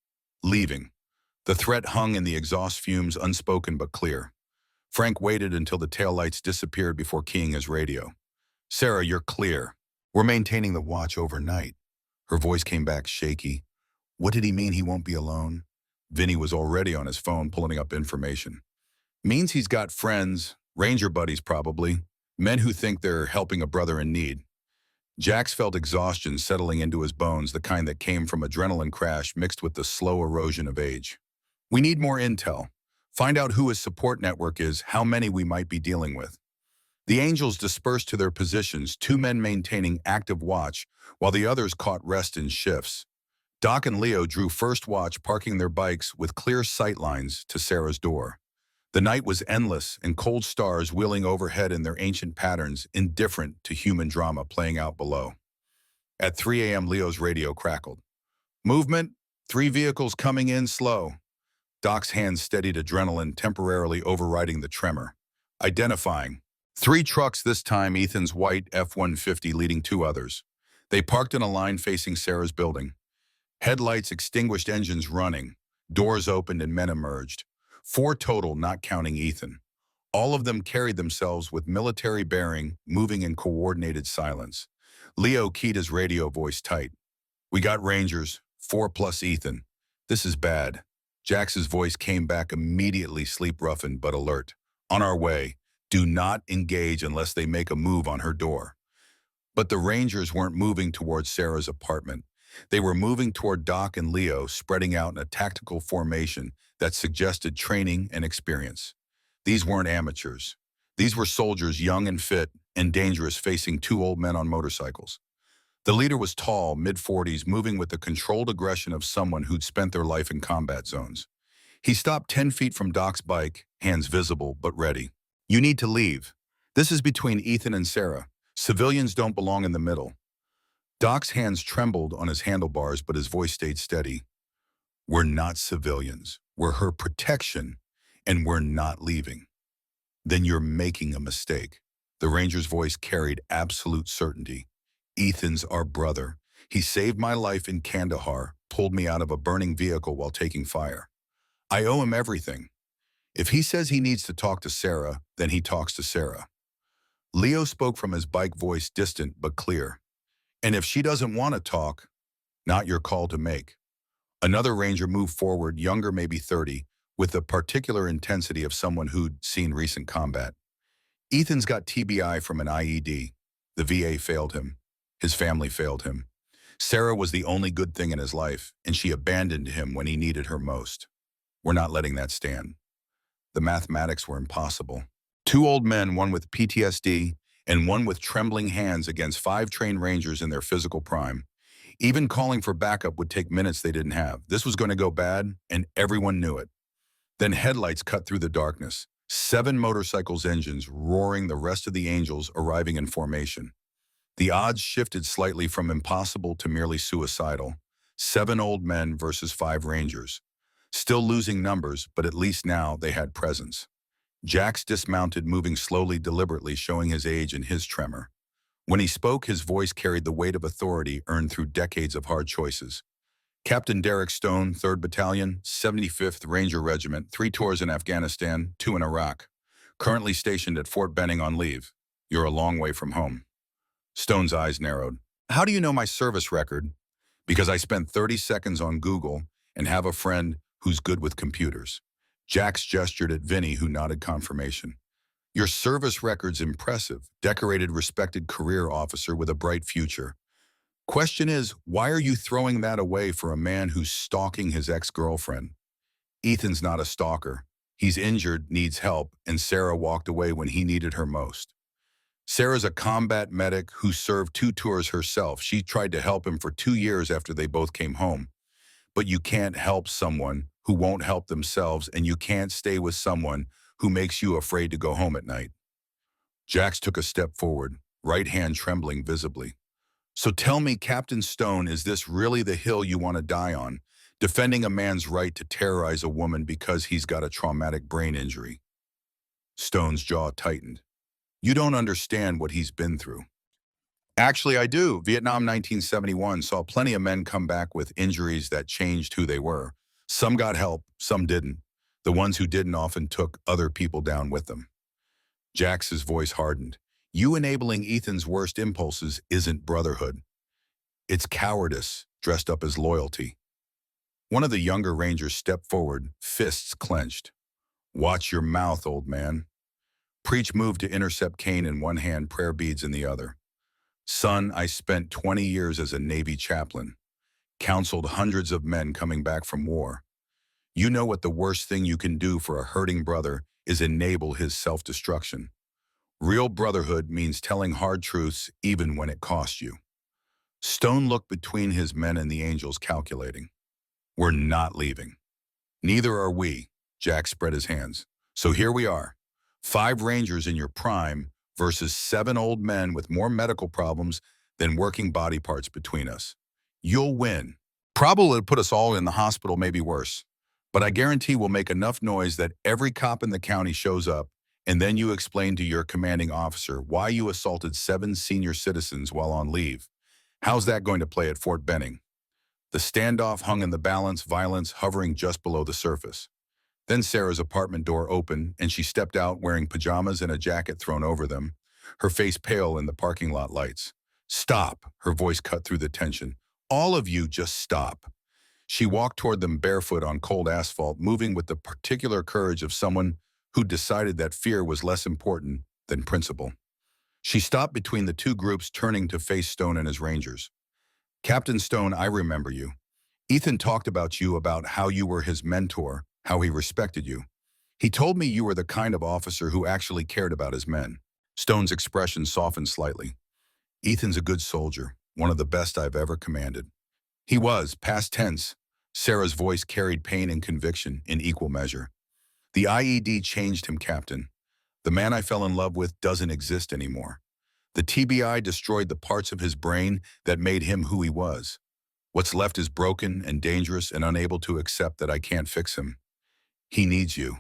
leaving. The threat hung in the exhaust fumes, unspoken but clear. Frank waited until the taillights disappeared before keying his radio. Sarah, you're clear. We're maintaining the watch overnight. Her voice came back shaky. What did he mean he won't be alone? Vinny was already on his phone pulling up information. Means he's got friends, ranger buddies probably, men who think they're helping a brother in need. Jax felt exhaustion settling into his bones, the kind that came from adrenaline crash mixed with the slow erosion of age. We need more intel. Find out who his support network is, how many we might be dealing with. The Angels dispersed to their positions, 2 men maintaining active watch, while the others caught rest in shifts. Doc and Leo drew first watch, parking their bikes with clear sight lines to Sarah's door. The night was endless, and cold stars wheeling overhead in their ancient patterns, indifferent to human drama playing out below. At 3 a.m., Leo's radio crackled. Movement, 3 vehicles coming in slow. Doc's hands steadied, adrenaline temporarily overriding the tremor. Identifying. 3 trucks this time, Ethan's white F-150 leading 2 others. They parked in a line facing Sarah's building. Headlights extinguished, engines running. Doors opened and men emerged. 4 total, not counting Ethan. All of them carried themselves with military bearing, moving in coordinated silence. Leo keyed his radio, voice tight. We got Rangers, 4 plus Ethan. This is bad. Jax's voice came back immediately, sleep-roughened but alert. On our way. Do not engage unless they make a move on her door. But the Rangers weren't moving towards Sarah's apartment. They were moving toward Doc and Leo, spreading out in a tactical formation that suggested training and experience. These weren't amateurs. These were soldiers, young and fit and dangerous, facing 2 old men on motorcycles. The leader was tall, mid-40s, moving with the controlled aggression of someone who'd spent their life in combat zones. He stopped 10 feet from Doc's bike, hands visible but ready. You need to leave. This is between Ethan and Sarah. Civilians don't belong in the middle. Doc's hands trembled on his handlebars, but his voice stayed steady. We're not civilians. We're her protection, and we're not leaving. Then you're making a mistake. The ranger's voice carried absolute certainty. Ethan's our brother. He saved my life in Kandahar, pulled me out of a burning vehicle while taking fire. I owe him everything. If he says he needs to talk to Sarah, then he talks to Sarah. Leo spoke from his bike, voice distant but clear. And if she doesn't want to talk, not your call to make. Another ranger moved forward, younger, maybe 30, with the particular intensity of someone who'd seen recent combat. Ethan's got TBI from an IED. The VA failed him. His family failed him. Sarah was the only good thing in his life, and she abandoned him when he needed her most. We're not letting that stand. The mathematics were impossible. Two old men, one with PTSD and one with trembling hands against 5 trained rangers in their physical prime. Even calling for backup would take minutes they didn't have. This was going to go bad, and everyone knew it. Then headlights cut through the darkness. 7 motorcycles' engines roaring, the rest of the angels arriving in formation. The odds shifted slightly from impossible to merely suicidal. 7 old men versus 5 rangers. Still losing numbers, but at least now they had presence. Jax dismounted, moving slowly, deliberately, showing his age and his tremor. When he spoke, his voice carried the weight of authority earned through decades of hard choices. Captain Derek Stone, 3rd Battalion, 75th Ranger Regiment, 3 tours in Afghanistan, 2 in Iraq. Currently stationed at Fort Benning on leave. You're a long way from home. Stone's eyes narrowed. How do you know my service record? Because I spent 30 seconds on Google and have a friend who's good with computers. Jax gestured at Vinny, who nodded confirmation. Your service record's impressive. Decorated, respected career officer with a bright future. Question is, why are you throwing that away for a man who's stalking his ex-girlfriend? Ethan's not a stalker. He's injured, needs help, and Sarah walked away when he needed her most. Sarah's a combat medic who served 2 tours herself. She tried to help him for 2 years after they both came home. But you can't help someone who won't help themselves, and you can't stay with someone who makes you afraid to go home at night. Jax took a step forward, right hand trembling visibly. So tell me, Captain Stone, is this really the hill you want to die on? Defending a man's right to terrorize a woman because he's got a traumatic brain injury? Stone's jaw tightened. You don't understand what he's been through. Actually, I do. Vietnam 1971 saw plenty of men come back with injuries that changed who they were. Some got help, some didn't. The ones who didn't often took other people down with them. Jax's voice hardened. You enabling Ethan's worst impulses isn't brotherhood. It's cowardice dressed up as loyalty. One of the younger rangers stepped forward, fists clenched. Watch your mouth, old man. Preach moved to intercept Kane in one hand, prayer beads in the other. Son, I spent 20 years as a Navy chaplain. Counseled hundreds of men coming back from war. You know what the worst thing you can do for a hurting brother is enable his self-destruction. Real brotherhood means telling hard truths even when it costs you. Stone looked between his men and the angels, calculating. We're not leaving. Neither are we. Jack spread his hands. So here we are. 5 rangers in your prime versus 7 old men with more medical problems than working body parts between us. You'll win. Probably it'll put us all in the hospital, maybe worse. But I guarantee we'll make enough noise that every cop in the county shows up, and then you explain to your commanding officer why you assaulted 7 senior citizens while on leave. How's that going to play at Fort Benning? The standoff hung in the balance, violence hovering just below the surface. Then Sarah's apartment door opened, and she stepped out wearing pajamas and a jacket thrown over them, her face pale in the parking lot lights. Stop, her voice cut through the tension. All of you just stop. She walked toward them barefoot on cold asphalt, moving with the particular courage of someone who decided that fear was less important than principle. She stopped between the 2 groups, turning to face Stone and his rangers. Captain Stone, I remember you. Ethan talked about you, about how you were his mentor, how he respected you. He told me you were the kind of officer who actually cared about his men. Stone's expression softened slightly. Ethan's a good soldier, one of the best I've ever commanded. He was, past tense. Sarah's voice carried pain and conviction in equal measure. The IED changed him, Captain. The man I fell in love with doesn't exist anymore. The TBI destroyed the parts of his brain that made him who he was. What's left is broken and dangerous and unable to accept that I can't fix him. He needs you.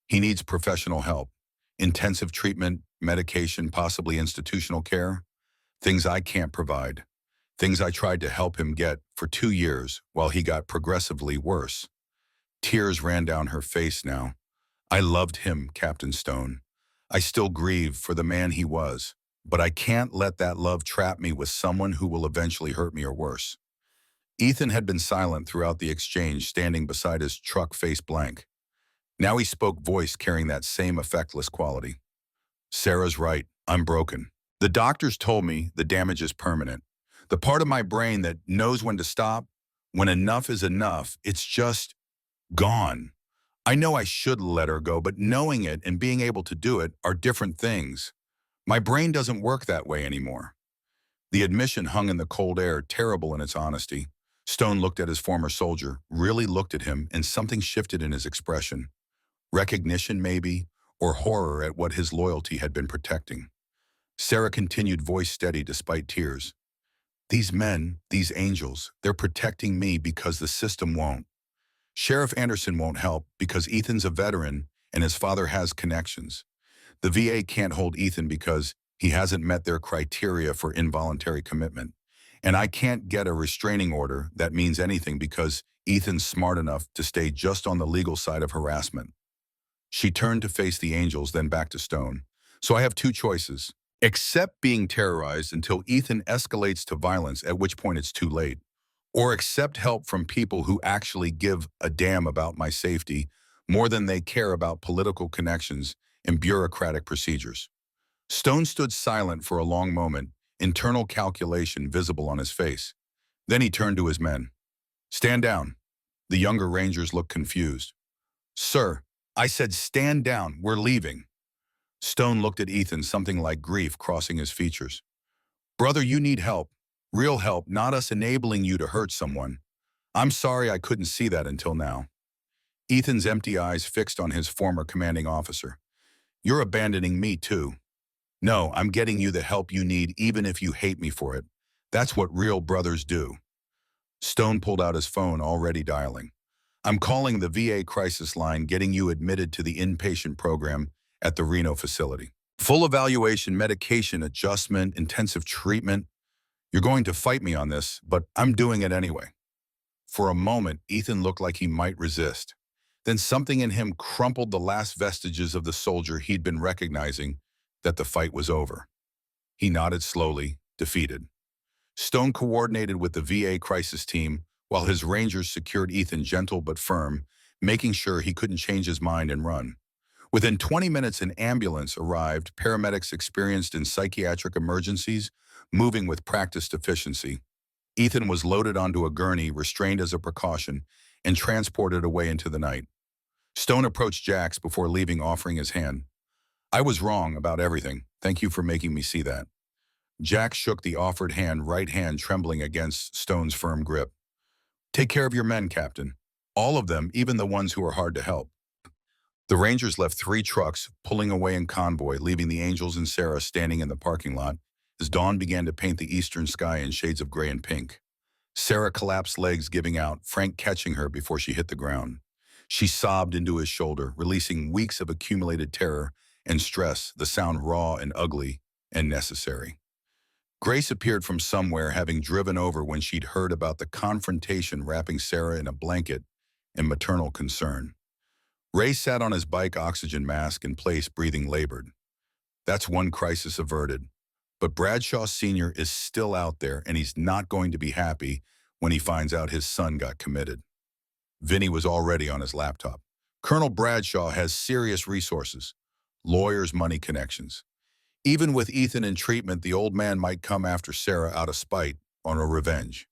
He needs professional help. Intensive treatment, medication, possibly institutional care. Things I can't provide. Things I tried to help him get for 2 years while he got progressively worse. Tears ran down her face now. I loved him, Captain Stone. I still grieve for the man he was, but I can't let that love trap me with someone who will eventually hurt me or worse. Ethan had been silent throughout the exchange, standing beside his truck face blank. Now he spoke, voice carrying that same effectless quality. Sarah's right, I'm broken. The doctors told me the damage is permanent. The part of my brain that knows when to stop, when enough is enough, it's just gone. I know I should let her go, but knowing it and being able to do it are different things. My brain doesn't work that way anymore. The admission hung in the cold air, terrible in its honesty. Stone looked at his former soldier, really looked at him, and something shifted in his expression. Recognition, maybe, or horror at what his loyalty had been protecting. Sarah continued, voice steady despite tears. These men, these angels, they're protecting me because the system won't. Sheriff Anderson won't help because Ethan's a veteran and his father has connections. The VA can't hold Ethan because he hasn't met their criteria for involuntary commitment. And I can't get a restraining order that means anything because Ethan's smart enough to stay just on the legal side of harassment. She turned to face the angels, then back to Stone. So I have two choices. Accept being terrorized until Ethan escalates to violence, at which point it's too late. Or accept help from people who actually give a damn about my safety more than they care about political connections and bureaucratic procedures. Stone stood silent for a long moment, internal calculation visible on his face. Then he turned to his men. Stand down. The younger Rangers looked confused. Sir, I said stand down, we're leaving. Stone looked at Ethan, something like grief crossing his features. Brother, you need help. Real help, not us enabling you to hurt someone. I'm sorry I couldn't see that until now. Ethan's empty eyes fixed on his former commanding officer. You're abandoning me too. No, I'm getting you the help you need even if you hate me for it. That's what real brothers do. Stone pulled out his phone, already dialing. I'm calling the VA crisis line, getting you admitted to the inpatient program at the Reno facility. Full evaluation, medication, adjustment, intensive treatment. You're going to fight me on this, but I'm doing it anyway. For a moment, Ethan looked like he might resist. Then something in him crumpled the last vestiges of the soldier he'd been recognizing that the fight was over. He nodded slowly, defeated. Stone coordinated with the VA crisis team while his Rangers secured Ethan, gentle but firm, making sure he couldn't change his mind and run. Within 20 minutes, an ambulance arrived, paramedics experienced in psychiatric emergencies, moving with practiced efficiency. Ethan was loaded onto a gurney, restrained as a precaution, and transported away into the night. Stone approached Jax before leaving, offering his hand. I was wrong about everything. Thank you for making me see that. Jax shook the offered hand, right hand trembling against Stone's firm grip. Take care of your men, Captain. All of them, even the ones who are hard to help. The Rangers left 3 trucks, pulling away in convoy, leaving the Angels and Sarah standing in the parking lot as dawn began to paint the eastern sky in shades of gray and pink. Sarah collapsed, legs giving out, Frank catching her before she hit the ground. She sobbed into his shoulder, releasing weeks of accumulated terror and stress, the sound raw and ugly and necessary. Grace appeared from somewhere, having driven over when she'd heard about the confrontation, wrapping Sarah in a blanket and maternal concern. Ray sat on his bike, oxygen mask in place, breathing labored. That's one crisis averted. But Bradshaw Sr. is still out there, and he's not going to be happy when he finds out his son got committed. Vinny was already on his laptop. Colonel Bradshaw has serious resources, lawyers, money, connections. Even with Ethan in treatment, the old man might come after Sarah out of spite, on a revenge.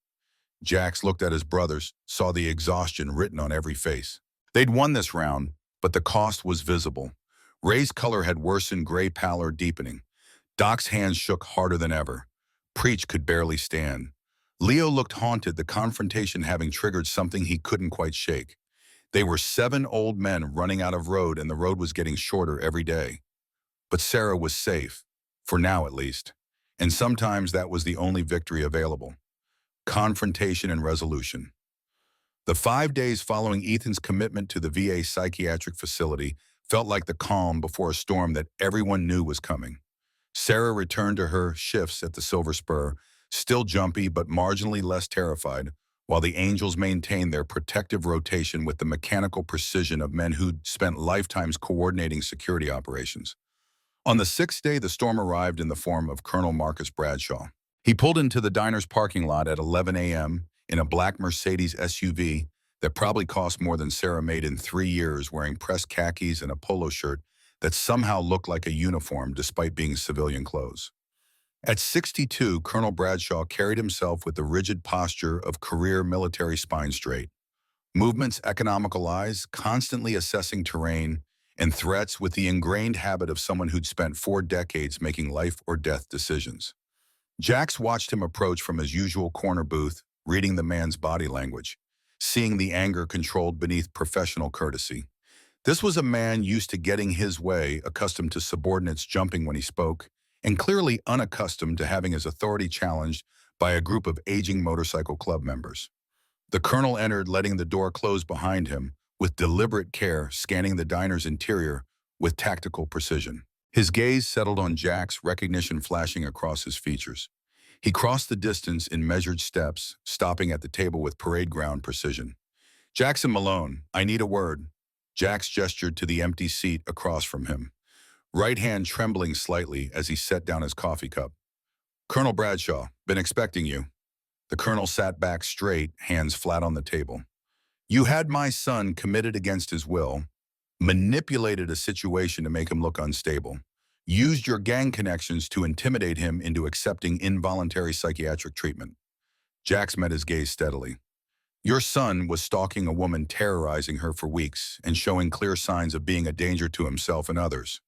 Jax looked at his brothers, saw the exhaustion written on every face. They'd won this round, but the cost was visible. Ray's color had worsened, gray pallor deepening. Doc's hands shook harder than ever. Preach could barely stand. Leo looked haunted, the confrontation having triggered something he couldn't quite shake. They were 7 old men running out of road, and the road was getting shorter every day. But Sarah was safe, for now at least. And sometimes that was the only victory available. Confrontation and resolution. The 5 days following Ethan's commitment to the VA psychiatric facility felt like the calm before a storm that everyone knew was coming. Sarah returned to her shifts at the Silver Spur, still jumpy but marginally less terrified, while the Angels maintained their protective rotation with the mechanical precision of men who'd spent lifetimes coordinating security operations. On the sixth day, the storm arrived in the form of Colonel Marcus Bradshaw. He pulled into the diner's parking lot at 11 a.m. in a black Mercedes SUV that probably cost more than Sarah made in 3 years, wearing pressed khakis and a polo shirt that somehow looked like a uniform despite being civilian clothes. At 62, Colonel Bradshaw carried himself with the rigid posture of career military spine straight. Movements economical eyes, constantly assessing terrain, and threats with the ingrained habit of someone who'd spent 4 decades making life or death decisions. Jax watched him approach from his usual corner booth, reading the man's body language, seeing the anger controlled beneath professional courtesy. This was a man used to getting his way, accustomed to subordinates jumping when he spoke, and clearly unaccustomed to having his authority challenged by a group of aging motorcycle club members. The colonel entered, letting the door close behind him, with deliberate care, scanning the diner's interior with tactical precision. His gaze settled on Jack's, recognition flashing across his features. He crossed the distance in measured steps, stopping at the table with parade ground precision. "Jackson Malone, I need a word." Jax gestured to the empty seat across from him, right hand trembling slightly as he set down his coffee cup. "Colonel Bradshaw, been expecting you." The colonel sat back straight, hands flat on the table. "You had my son committed against his will, manipulated a situation to make him look unstable, used your gang connections to intimidate him into accepting involuntary psychiatric treatment." Jax met his gaze steadily. "Your son was stalking a woman, terrorizing her for weeks, and showing clear signs of being a danger to himself and others.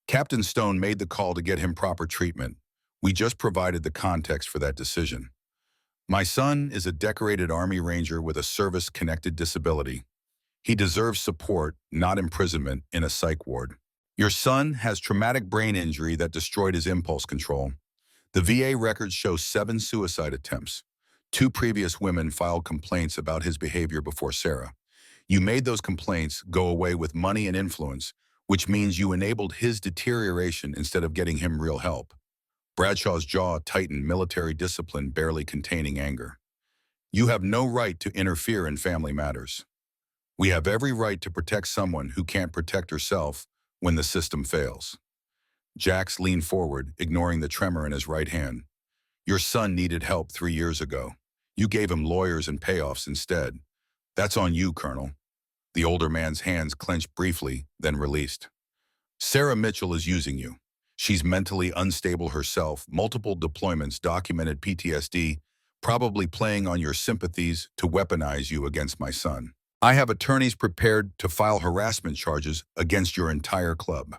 Captain Stone made the call to get him proper treatment. We just provided the context for that decision. My son is a decorated Army Ranger with a service-connected disability. He deserves support, not imprisonment in a psych ward. Your son has traumatic brain injury that destroyed his impulse control. The VA records show 7 suicide attempts. 2 previous women filed complaints about his behavior before Sarah. You made those complaints go away with money and influence, which means you enabled his deterioration instead of getting him real help." Bradshaw's jaw tightened, military discipline barely containing anger. "You have no right to interfere in family matters. We have every right to protect someone who can't protect herself when the system fails." Jax leaned forward, ignoring the tremor in his right hand. "Your son needed help 3 years ago. You gave him lawyers and payoffs instead. That's on you, Colonel." The older man's hands clenched briefly, then released. "Sarah Mitchell is using you. She's mentally unstable herself, multiple deployments, documented PTSD, probably playing on your sympathies to weaponize you against my son. I have attorneys prepared to file harassment charges against your entire club."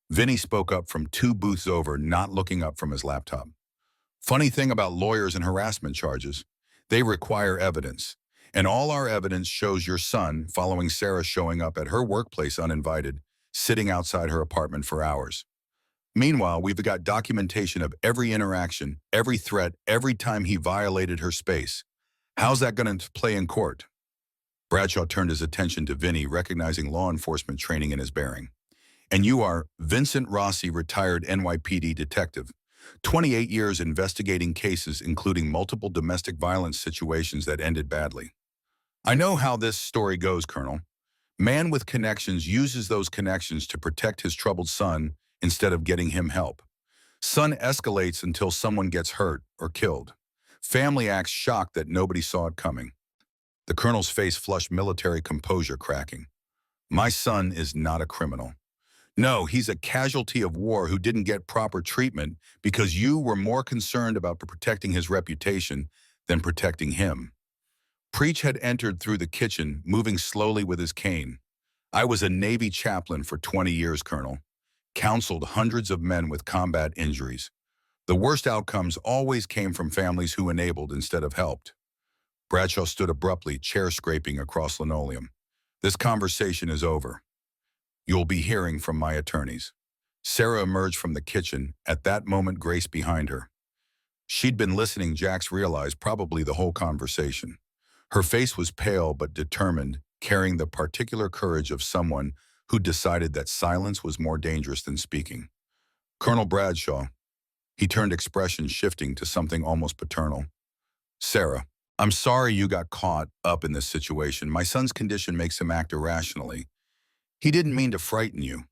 Vinny spoke up from 2 booths over, not looking up from his laptop. "Funny thing about lawyers and harassment charges, they require evidence. And all our evidence shows your son following Sarah showing up at her workplace uninvited, sitting outside her apartment for hours. Meanwhile, we've got documentation of every interaction, every threat, every time he violated her space. How's that going to play in court?" Bradshaw turned his attention to Vinny, recognizing law enforcement training in his bearing. "And you are Vincent Rossi, retired NYPD detective. 28 years investigating cases including multiple domestic violence situations that ended badly. I know how this story goes, Colonel. Man with connections uses those connections to protect his troubled son instead of getting him help. Son escalates until someone gets hurt or killed. Family acts shocked that nobody saw it coming." The colonel's face flushed, military composure cracking. "My son is not a criminal. No, he's a casualty of war who didn't get proper treatment because you were more concerned about protecting his reputation than protecting him." Preach had entered through the kitchen, moving slowly with his cane. "I was a Navy chaplain for 20 years, Colonel. Counseled hundreds of men with combat injuries. The worst outcomes always came from families who enabled instead of helped." Bradshaw stood abruptly, chair scraping across linoleum. "This conversation is over. You'll be hearing from my attorneys." Sarah emerged from the kitchen, at that moment Grace behind her. She'd been listening, Jax realized, probably the whole conversation. Her face was pale but determined, carrying the particular courage of someone who decided that silence was more dangerous than speaking. Colonel Bradshaw, he turned, expression shifting to something almost paternal. Sarah, I'm sorry you got caught up in this situation. My son's condition makes him act irrationally. He didn't mean to frighten you.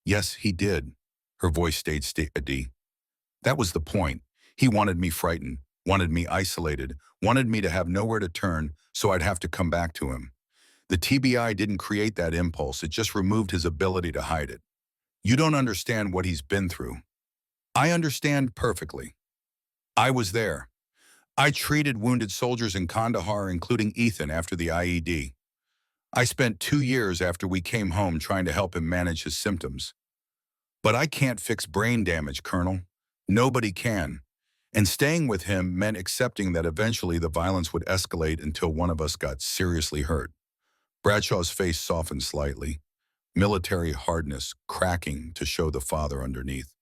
Yes, he did. Her voice stayed steady. That was the point. He wanted me frightened, wanted me isolated, wanted me to have nowhere to turn, so I'd have to come back to him. The TBI didn't create that impulse, it just removed his ability to hide it. You don't understand what he's been through. I understand perfectly. I was there. I treated wounded soldiers in Kandahar, including Ethan, after the IED. I spent 2 years after we came home trying to help him manage his symptoms. But I can't fix brain damage, Colonel. Nobody can. And staying with him meant accepting that eventually the violence would escalate until one of us got seriously hurt. Bradshaw's face softened slightly, military hardness cracking to show the father underneath.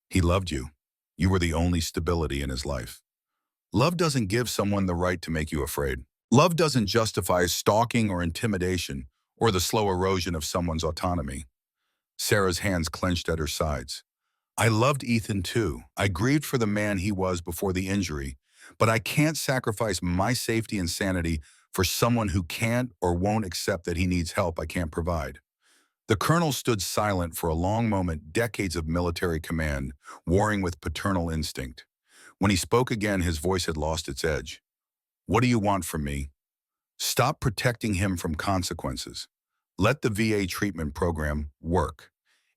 He loved you. You were the only stability in his life. Love doesn't give someone the right to make you afraid. Love doesn't justify stalking or intimidation or the slow erosion of someone's autonomy. Sarah's hands clenched at her sides. I loved Ethan too. I grieved for the man he was before the injury, but I can't sacrifice my safety and sanity for someone who can't or won't accept that he needs help I can't provide. The colonel stood silent for a long moment, decades of military command, warring with paternal instinct. When he spoke again, his voice had lost its edge. What do you want from me? Stop protecting him from consequences. Let the VA treatment program work.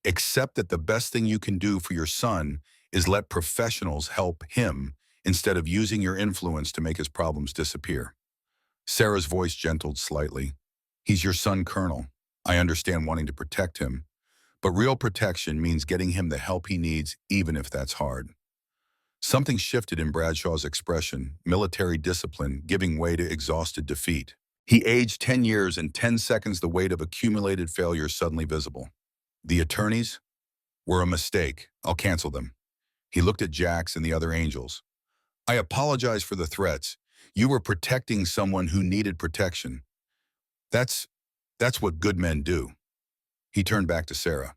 Accept that the best thing you can do for your son is let professionals help him instead of using your influence to make his problems disappear. Sarah's voice gentled slightly. He's your son, Colonel. I understand wanting to protect him, but real protection means getting him the help he needs, even if that's hard. Something shifted in Bradshaw's expression, military discipline giving way to exhausted defeat. He aged 10 years and 10 seconds, the weight of accumulated failures suddenly visible. The attorneys were a mistake. I'll cancel them. He looked at Jax and the other angels. I apologize for the threats. You were protecting someone who needed protection. That's what good men do. He turned back to Sarah.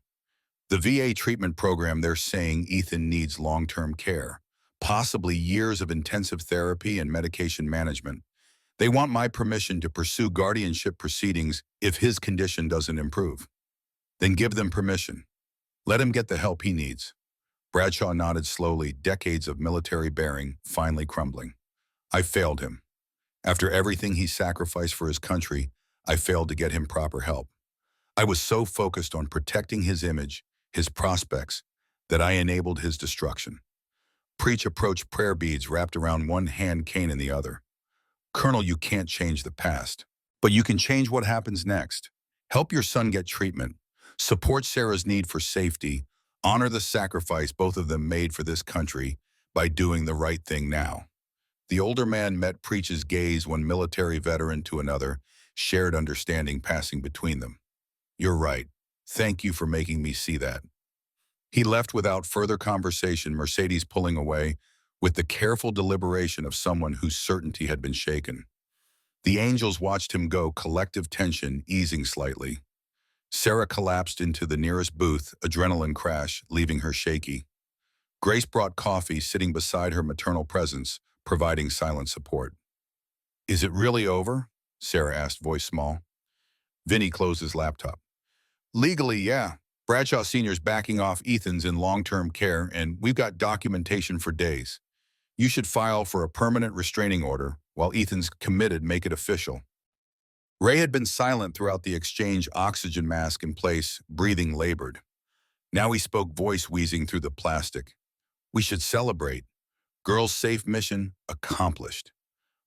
The VA treatment program, they're saying Ethan needs long-term care, possibly years of intensive therapy and medication management. They want my permission to pursue guardianship proceedings if his condition doesn't improve. Then give them permission. Let him get the help he needs. Bradshaw nodded slowly, decades of military bearing finally crumbling. I failed him. After everything he sacrificed for his country, I failed to get him proper help. I was so focused on protecting his image, his prospects, that I enabled his destruction. Preach approached prayer beads wrapped around one hand, cane in the other. Colonel, you can't change the past, but you can change what happens next. Help your son get treatment. Support Sarah's need for safety. Honor the sacrifice both of them made for this country by doing the right thing now. The older man met Preach's gaze, one military veteran to another, shared understanding passing between them. You're right. Thank you for making me see that. He left without further conversation, Mercedes pulling away, with the careful deliberation of someone whose certainty had been shaken. The angels watched him go, collective tension easing slightly. Sarah collapsed into the nearest booth, adrenaline crash, leaving her shaky. Grace brought coffee, sitting beside her maternal presence, providing silent support. Is it really over? Sarah asked, voice small. Vinny closed his laptop. Legally, yeah. Bradshaw Sr.'s backing off. Ethan's in long-term care, and we've got documentation for days. You should file for a permanent restraining order. While Ethan's committed, make it official. Ray had been silent throughout the exchange, oxygen mask in place, breathing labored. Now he spoke, voice wheezing through the plastic. We should celebrate. Girl's safe mission accomplished.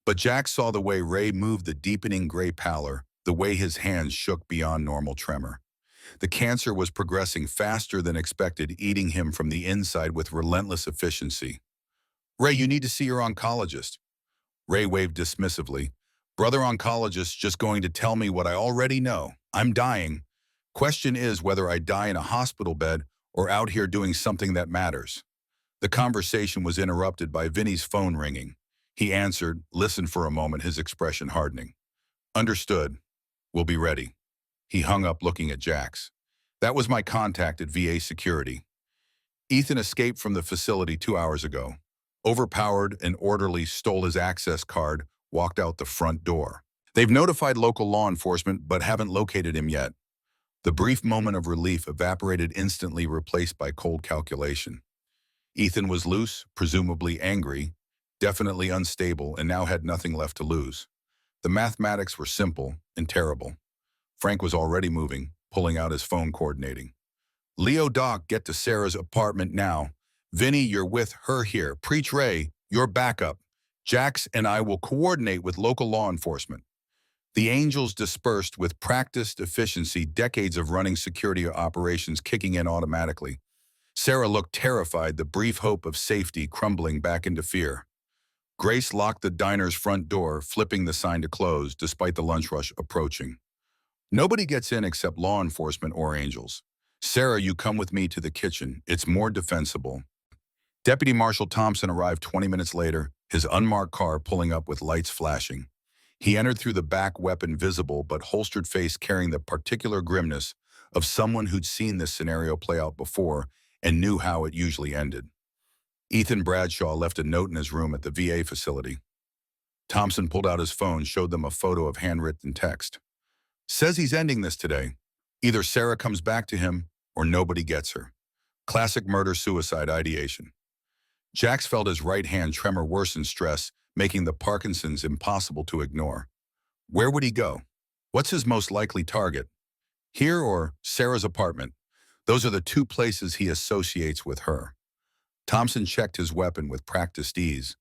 But Jack saw the way Ray moved, the deepening gray pallor, the way his hands shook beyond normal tremor. The cancer was progressing faster than expected, eating him from the inside with relentless efficiency. Ray, you need to see your oncologist. Ray waved dismissively. Brother oncologist just going to tell me what I already know. I'm dying. Question is whether I die in a hospital bed or out here doing something that matters? The conversation was interrupted by Vinny's phone ringing. He answered, listened for a moment, his expression hardening. Understood. We'll be ready. He hung up looking at Jax. That was my contact at VA Security. Ethan escaped from the facility 2 hours ago. Overpowered, an orderly stole his access card, walked out the front door. They've notified local law enforcement but haven't located him yet. The brief moment of relief evaporated instantly, replaced by cold calculation. Ethan was loose, presumably angry, definitely unstable, and now had nothing left to lose. The mathematics were simple and terrible. Frank was already moving, pulling out his phone, coordinating. Leo, Doc, get to Sarah's apartment now. Vinny, you're with her here. Preach Ray, your backup. Jax and I will coordinate with local law enforcement. The angels dispersed with practiced efficiency, decades of running security operations kicking in automatically. Sarah looked terrified, the brief hope of safety crumbling back into fear. Grace locked the diner's front door, flipping the sign to close, despite the lunch rush approaching. Nobody gets in except law enforcement or angels. Sarah, you come with me to the kitchen. It's more defensible. Deputy Marshal Thompson arrived 20 minutes later, his unmarked car pulling up with lights flashing. He entered through the back, weapon visible but holstered face carrying the particular grimness of someone who'd seen this scenario play out before and knew how it usually ended. Ethan Bradshaw left a note in his room at the VA facility. Thompson pulled out his phone, showed them a photo of handwritten text. Says he's ending this today. Either Sarah comes back to him or nobody gets her. Classic murder-suicide ideation. Jax felt his right hand tremor worsen, stress, making the Parkinson's impossible to ignore. Where would he go? What's his most likely target? Here or Sarah's apartment? Those are the two places he associates with her. Thompson checked his weapon with practiced ease.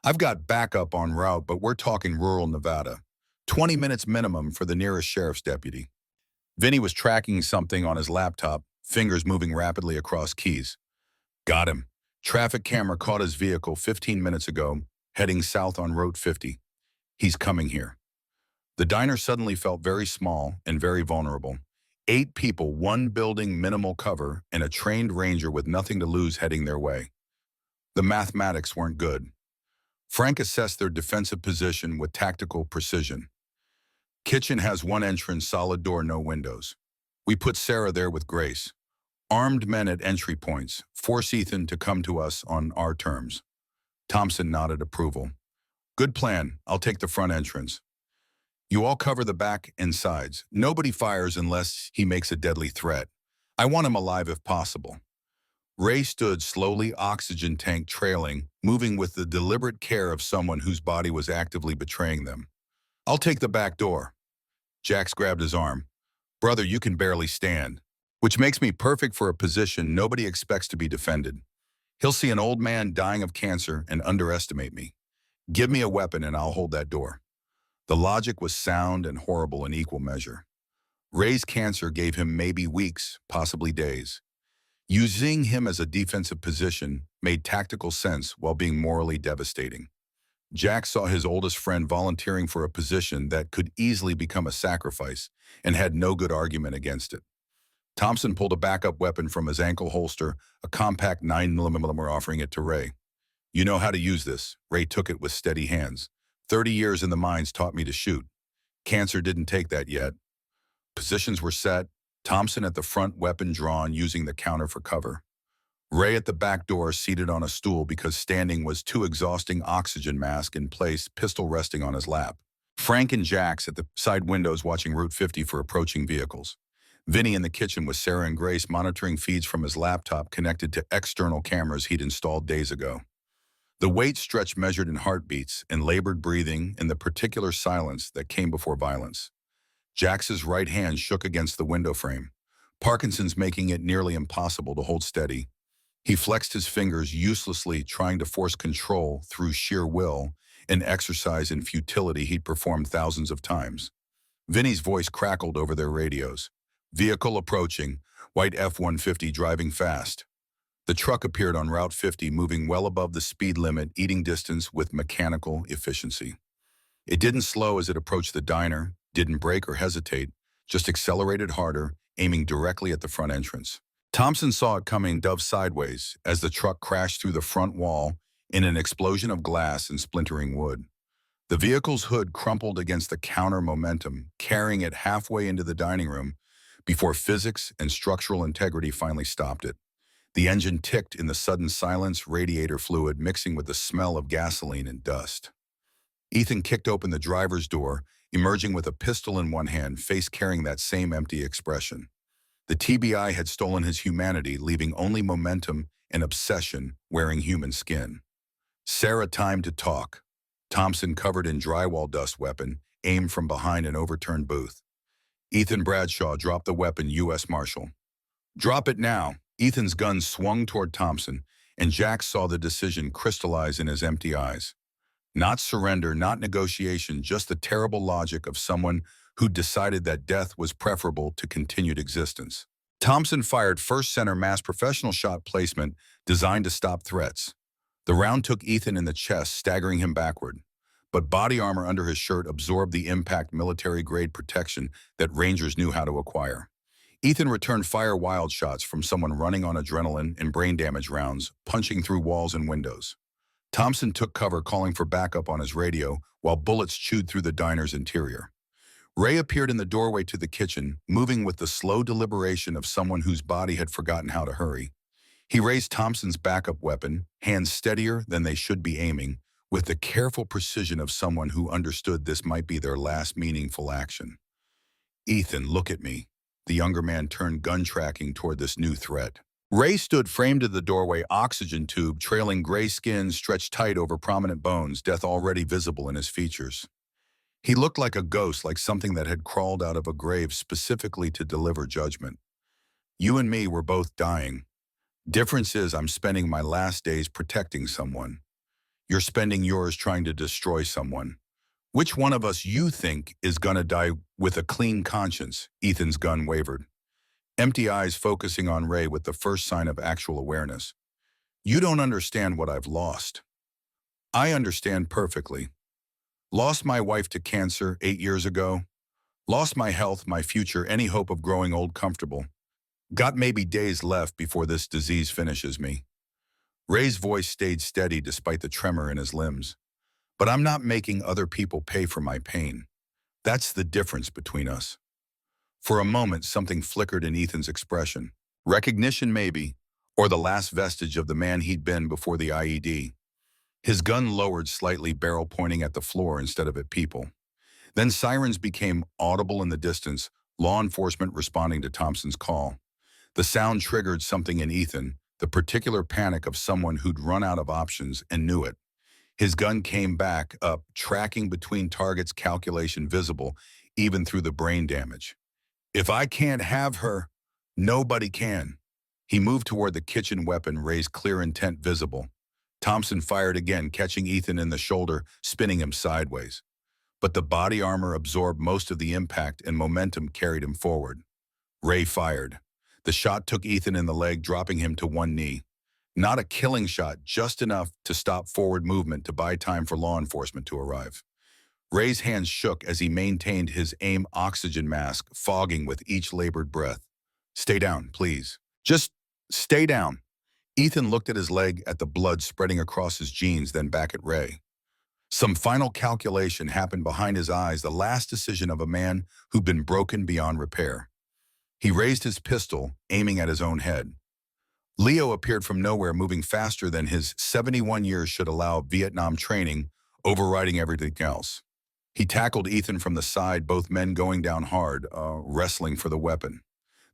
I've got backup en route, but we're talking rural Nevada. 20 minutes minimum for the nearest sheriff's deputy. Vinny was tracking something on his laptop, fingers moving rapidly across keys. Got him. Traffic camera caught his vehicle 15 minutes ago, heading south on Route 50. He's coming here. The diner suddenly felt very small and very vulnerable. 8 people, 1 building, minimal cover, and a trained ranger with nothing to lose heading their way. The mathematics weren't good. Frank assessed their defensive position with tactical precision. Kitchen has 1 entrance, solid door, no windows. We put Sarah there with Grace. Armed men at entry points. Force Ethan to come to us on our terms. Thompson nodded approval. Good plan. I'll take the front entrance. You all cover the back and sides. Nobody fires unless he makes a deadly threat. I want him alive if possible. Ray stood slowly, oxygen tank trailing, moving with the deliberate care of someone whose body was actively betraying them. I'll take the back door. Jax grabbed his arm. Brother, you can barely stand. Which makes me perfect for a position nobody expects to be defended. He'll see an old man dying of cancer and underestimate me. Give me a weapon and I'll hold that door. The logic was sound and horrible in equal measure. Ray's cancer gave him maybe weeks, possibly days. Using him as a defensive position made tactical sense while being morally devastating. Jack saw his oldest friend volunteering for a position that could easily become a sacrifice and had no good argument against it. Thompson pulled a backup weapon from his ankle holster, a compact 9mm, offering it to Ray. You know how to use this. Ray took it with steady hands. 30 years in the mines taught me to shoot. Cancer didn't take that yet. Positions were set. Thompson at the front, weapon drawn, using the counter for cover. Ray at the back door, seated on a stool because standing was too exhausting, oxygen mask in place, pistol resting on his lap. Frank and Jax at the side windows watching Route 50 for approaching vehicles. Vinny in the kitchen with Sarah and Grace monitoring feeds from his laptop connected to external cameras he'd installed days ago. The wait stretched measured in heartbeats and labored breathing in the particular silence that came before violence. Jax's right hand shook against the window frame, Parkinson's making it nearly impossible to hold steady. He flexed his fingers uselessly, trying to force control through sheer will, an exercise in futility he'd performed thousands of times. Vinny's voice crackled over their radios. Vehicle approaching, white F-150 driving fast. The truck appeared on Route 50, moving well above the speed limit, eating distance with mechanical efficiency. It didn't slow as it approached the diner, didn't brake or hesitate, just accelerated harder, aiming directly at the front entrance. Thompson saw it coming dove sideways as the truck crashed through the front wall in an explosion of glass and splintering wood. The vehicle's hood crumpled against the counter momentum, carrying it halfway into the dining room before physics and structural integrity finally stopped it. The engine ticked in the sudden silence, radiator fluid mixing with the smell of gasoline and dust. Ethan kicked open the driver's door, emerging with a pistol in one hand, face carrying that same empty expression. The TBI had stolen his humanity, leaving only momentum and obsession wearing human skin. Sarah timed to talk. Thompson covered in drywall dust weapon, aimed from behind an overturned booth. Ethan Bradshaw dropped the weapon, U.S. Marshal. Drop it now. Ethan's gun swung toward Thompson, and Jack saw the decision crystallize in his empty eyes. Not surrender, not negotiation, just the terrible logic of someone who decided that death was preferable to continued existence. Thompson fired first center mass professional shot placement designed to stop threats. The round took Ethan in the chest, staggering him backward. But body armor under his shirt absorbed the impact military-grade protection that Rangers knew how to acquire. Ethan returned fire wild shots from someone running on adrenaline and brain damage rounds, punching through walls and windows. Thompson took cover, calling for backup on his radio, while bullets chewed through the diner's interior. Ray appeared in the doorway to the kitchen, moving with the slow deliberation of someone whose body had forgotten how to hurry. He raised Thompson's backup weapon, hands steadier than they should be aiming, with the careful precision of someone who understood this might be their last meaningful action. Ethan, look at me. The younger man turned gun tracking toward this new threat. Ray stood framed in the doorway, oxygen tube trailing gray skin stretched tight over prominent bones, death already visible in his features. He looked like a ghost, like something that had crawled out of a grave specifically to deliver judgment. You and me were both dying. Difference is I'm spending my last days protecting someone. You're spending yours trying to destroy someone. Which one of us you think is gonna die with a clean conscience? Ethan's gun wavered. Empty eyes focusing on Ray with the first sign of actual awareness. You don't understand what I've lost. I understand perfectly. Lost my wife to cancer 8 years ago. Lost my health, my future, any hope of growing old comfortable. Got maybe days left before this disease finishes me. Ray's voice stayed steady despite the tremor in his limbs. But I'm not making other people pay for my pain. That's the difference between us. For a moment, something flickered in Ethan's expression. Recognition maybe, or the last vestige of the man he'd been before the IED. His gun lowered slightly, barrel pointing at the floor instead of at people. Then sirens became audible in the distance, law enforcement responding to Thompson's call. The sound triggered something in Ethan, the particular panic of someone who'd run out of options and knew it. His gun came back up, tracking between targets, calculation visible, even through the brain damage. If I can't have her, nobody can. He moved toward the kitchen, weapon raised, clear intent visible. Thompson fired again, catching Ethan in the shoulder, spinning him sideways. But the body armor absorbed most of the impact and momentum carried him forward. Ray fired. The shot took Ethan in the leg, dropping him to one knee. Not a killing shot, just enough to stop forward movement to buy time for law enforcement to arrive. Ray's hands shook as he maintained his aim, oxygen mask fogging with each labored breath. Stay down, please. Just stay down. Ethan looked at his leg, at the blood spreading across his jeans, then back at Ray. Some final calculation happened behind his eyes, the last decision of a man who'd been broken beyond repair. He raised his pistol, aiming at his own head. Leo appeared from nowhere, moving faster than his 71 years should allow, Vietnam training, overriding everything else. He tackled Ethan from the side, both men going down hard, wrestling for the weapon.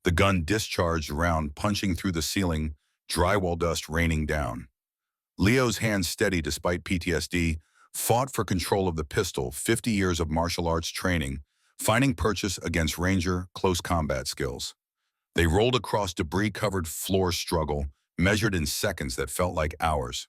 The gun discharged around, punching through the ceiling, drywall dust raining down. Leo's hands steady despite PTSD, fought for control of the pistol, 50 years of martial arts training, finding purchase against Ranger close combat skills. They rolled across debris-covered floor, struggle, measured in seconds that felt like hours.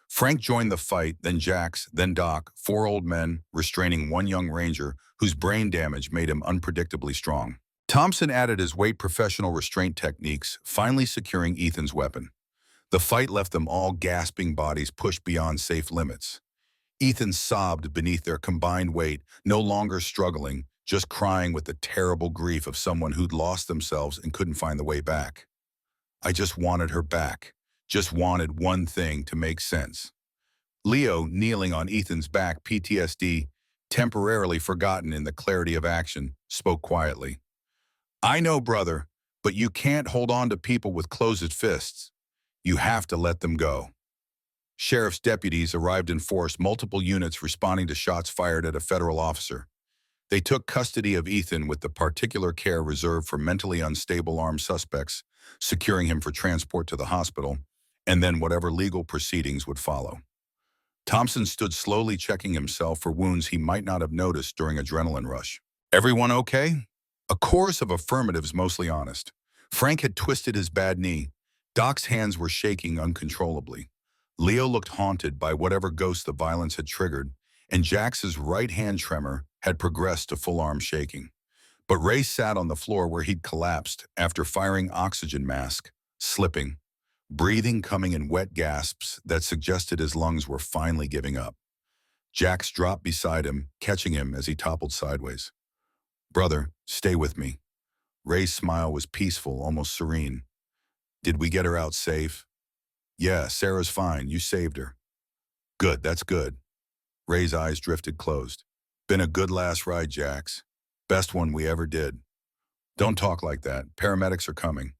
Frank joined the fight, then Jax, then Doc, 4 old men, restraining one young Ranger whose brain damage made him unpredictably strong. Thompson added his weight professional restraint techniques, finally securing Ethan's weapon. The fight left them all gasping, bodies pushed beyond safe limits. Ethan sobbed beneath their combined weight, no longer struggling, just crying with the terrible grief of someone who'd lost themselves and couldn't find the way back. I just wanted her back. Just wanted one thing to make sense. Leo, kneeling on Ethan's back, PTSD, temporarily forgotten in the clarity of action, spoke quietly. I know, brother, but you can't hold on to people with closed fists. You have to let them go. Sheriff's deputies arrived in force, multiple units responding to shots fired at a federal officer. They took custody of Ethan with the particular care reserved for mentally unstable armed suspects, securing him for transport to the hospital, and then whatever legal proceedings would follow. Thompson stood slowly checking himself for wounds he might not have noticed during adrenaline rush. Everyone okay? A chorus of affirmatives, mostly honest. Frank had twisted his bad knee. Doc's hands were shaking uncontrollably. Leo looked haunted by whatever ghost the violence had triggered, and Jax's right hand tremor had progressed to full arm shaking. But Ray sat on the floor where he'd collapsed after firing oxygen mask, slipping, breathing coming in wet gasps that suggested his lungs were finally giving up. Jax dropped beside him, catching him as he toppled sideways. Brother, stay with me. Ray's smile was peaceful, almost serene. Did we get her out safe? Yeah, Sarah's fine. You saved her. Good, that's good. Ray's eyes drifted closed. Been a good last ride, Jax. Best one we ever did. Don't talk like that. Paramedics are coming.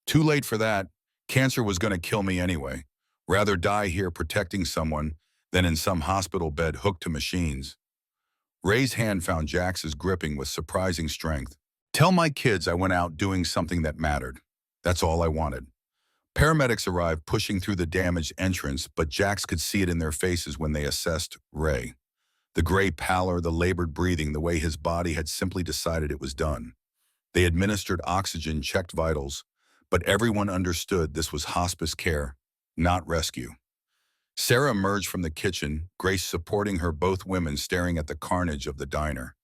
Too late for that. Cancer was going to kill me anyway. Rather die here protecting someone than in some hospital bed hooked to machines. Ray's hand found Jax's gripping with surprising strength. Tell my kids I went out doing something that mattered. That's all I wanted. Paramedics arrived pushing through the damaged entrance, but Jax could see it in their faces when they assessed Ray. The gray pallor, the labored breathing, the way his body had simply decided it was done. They administered oxygen, checked vitals, but everyone understood this was hospice care, not rescue. Sarah emerged from the kitchen, Grace supporting her, both women staring at the carnage of the diner.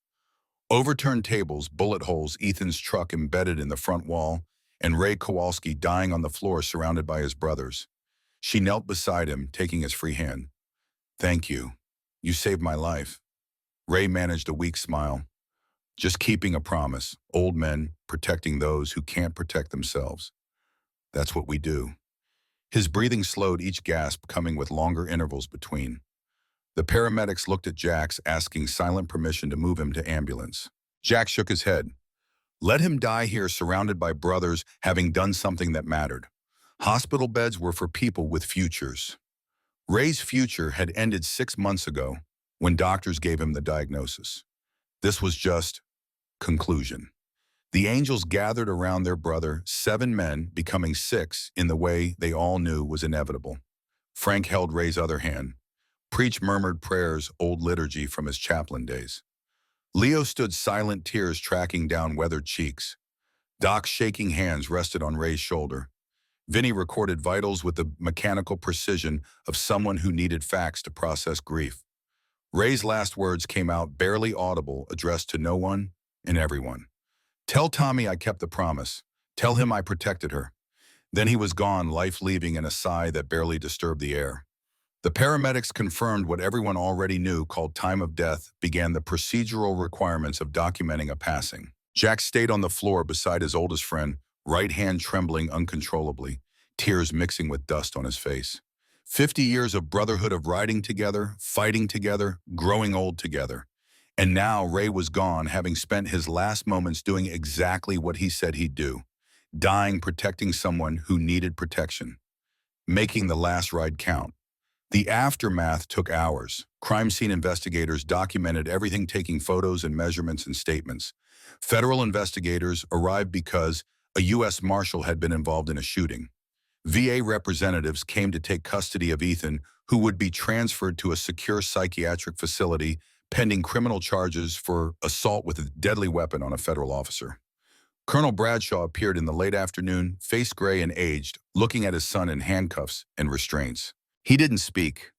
Overturned tables, bullet holes, Ethan's truck embedded in the front wall, and Ray Kowalski dying on the floor surrounded by his brothers. She knelt beside him, taking his free hand. Thank you. You saved my life. Ray managed a weak smile. Just keeping a promise. Old men protecting those who can't protect themselves. That's what we do. His breathing slowed, each gasp coming with longer intervals between. The paramedics looked at Jax, asking silent permission to move him to ambulance. Jax shook his head. Let him die here surrounded by brothers having done something that mattered. Hospital beds were for people with futures. Ray's future had ended 6 months ago when doctors gave him the diagnosis. This was just conclusion. The angels gathered around their brother, 7 men becoming 6 in the way they all knew was inevitable. Frank held Ray's other hand. Preach murmured prayers, old liturgy from his chaplain days. Leo stood silent, tears tracking down weathered cheeks. Doc's shaking hands rested on Ray's shoulder. Vinny recorded vitals with the mechanical precision of someone who needed facts to process grief. Ray's last words came out barely audible, addressed to no one and everyone. Tell Tommy I kept the promise. Tell him I protected her. Then he was gone, life leaving in a sigh that barely disturbed the air. The paramedics confirmed what everyone already knew, called time of death, began the procedural requirements of documenting a passing. Jax stayed on the floor beside his oldest friend, right hand trembling uncontrollably, tears mixing with dust on his face. 50 years of brotherhood, of riding together, fighting together, growing old together. And now Ray was gone, having spent his last moments doing exactly what he said he'd do, dying protecting someone who needed protection, making the last ride count. The aftermath took hours. Crime scene investigators documented everything, taking photos and measurements and statements. Federal investigators arrived because a U.S. Marshal had been involved in a shooting. VA representatives came to take custody of Ethan, who would be transferred to a secure psychiatric facility pending criminal charges for assault with a deadly weapon on a federal officer. Colonel Bradshaw appeared in the late afternoon, face gray and aged, looking at his son in handcuffs and restraints. He didn't speak,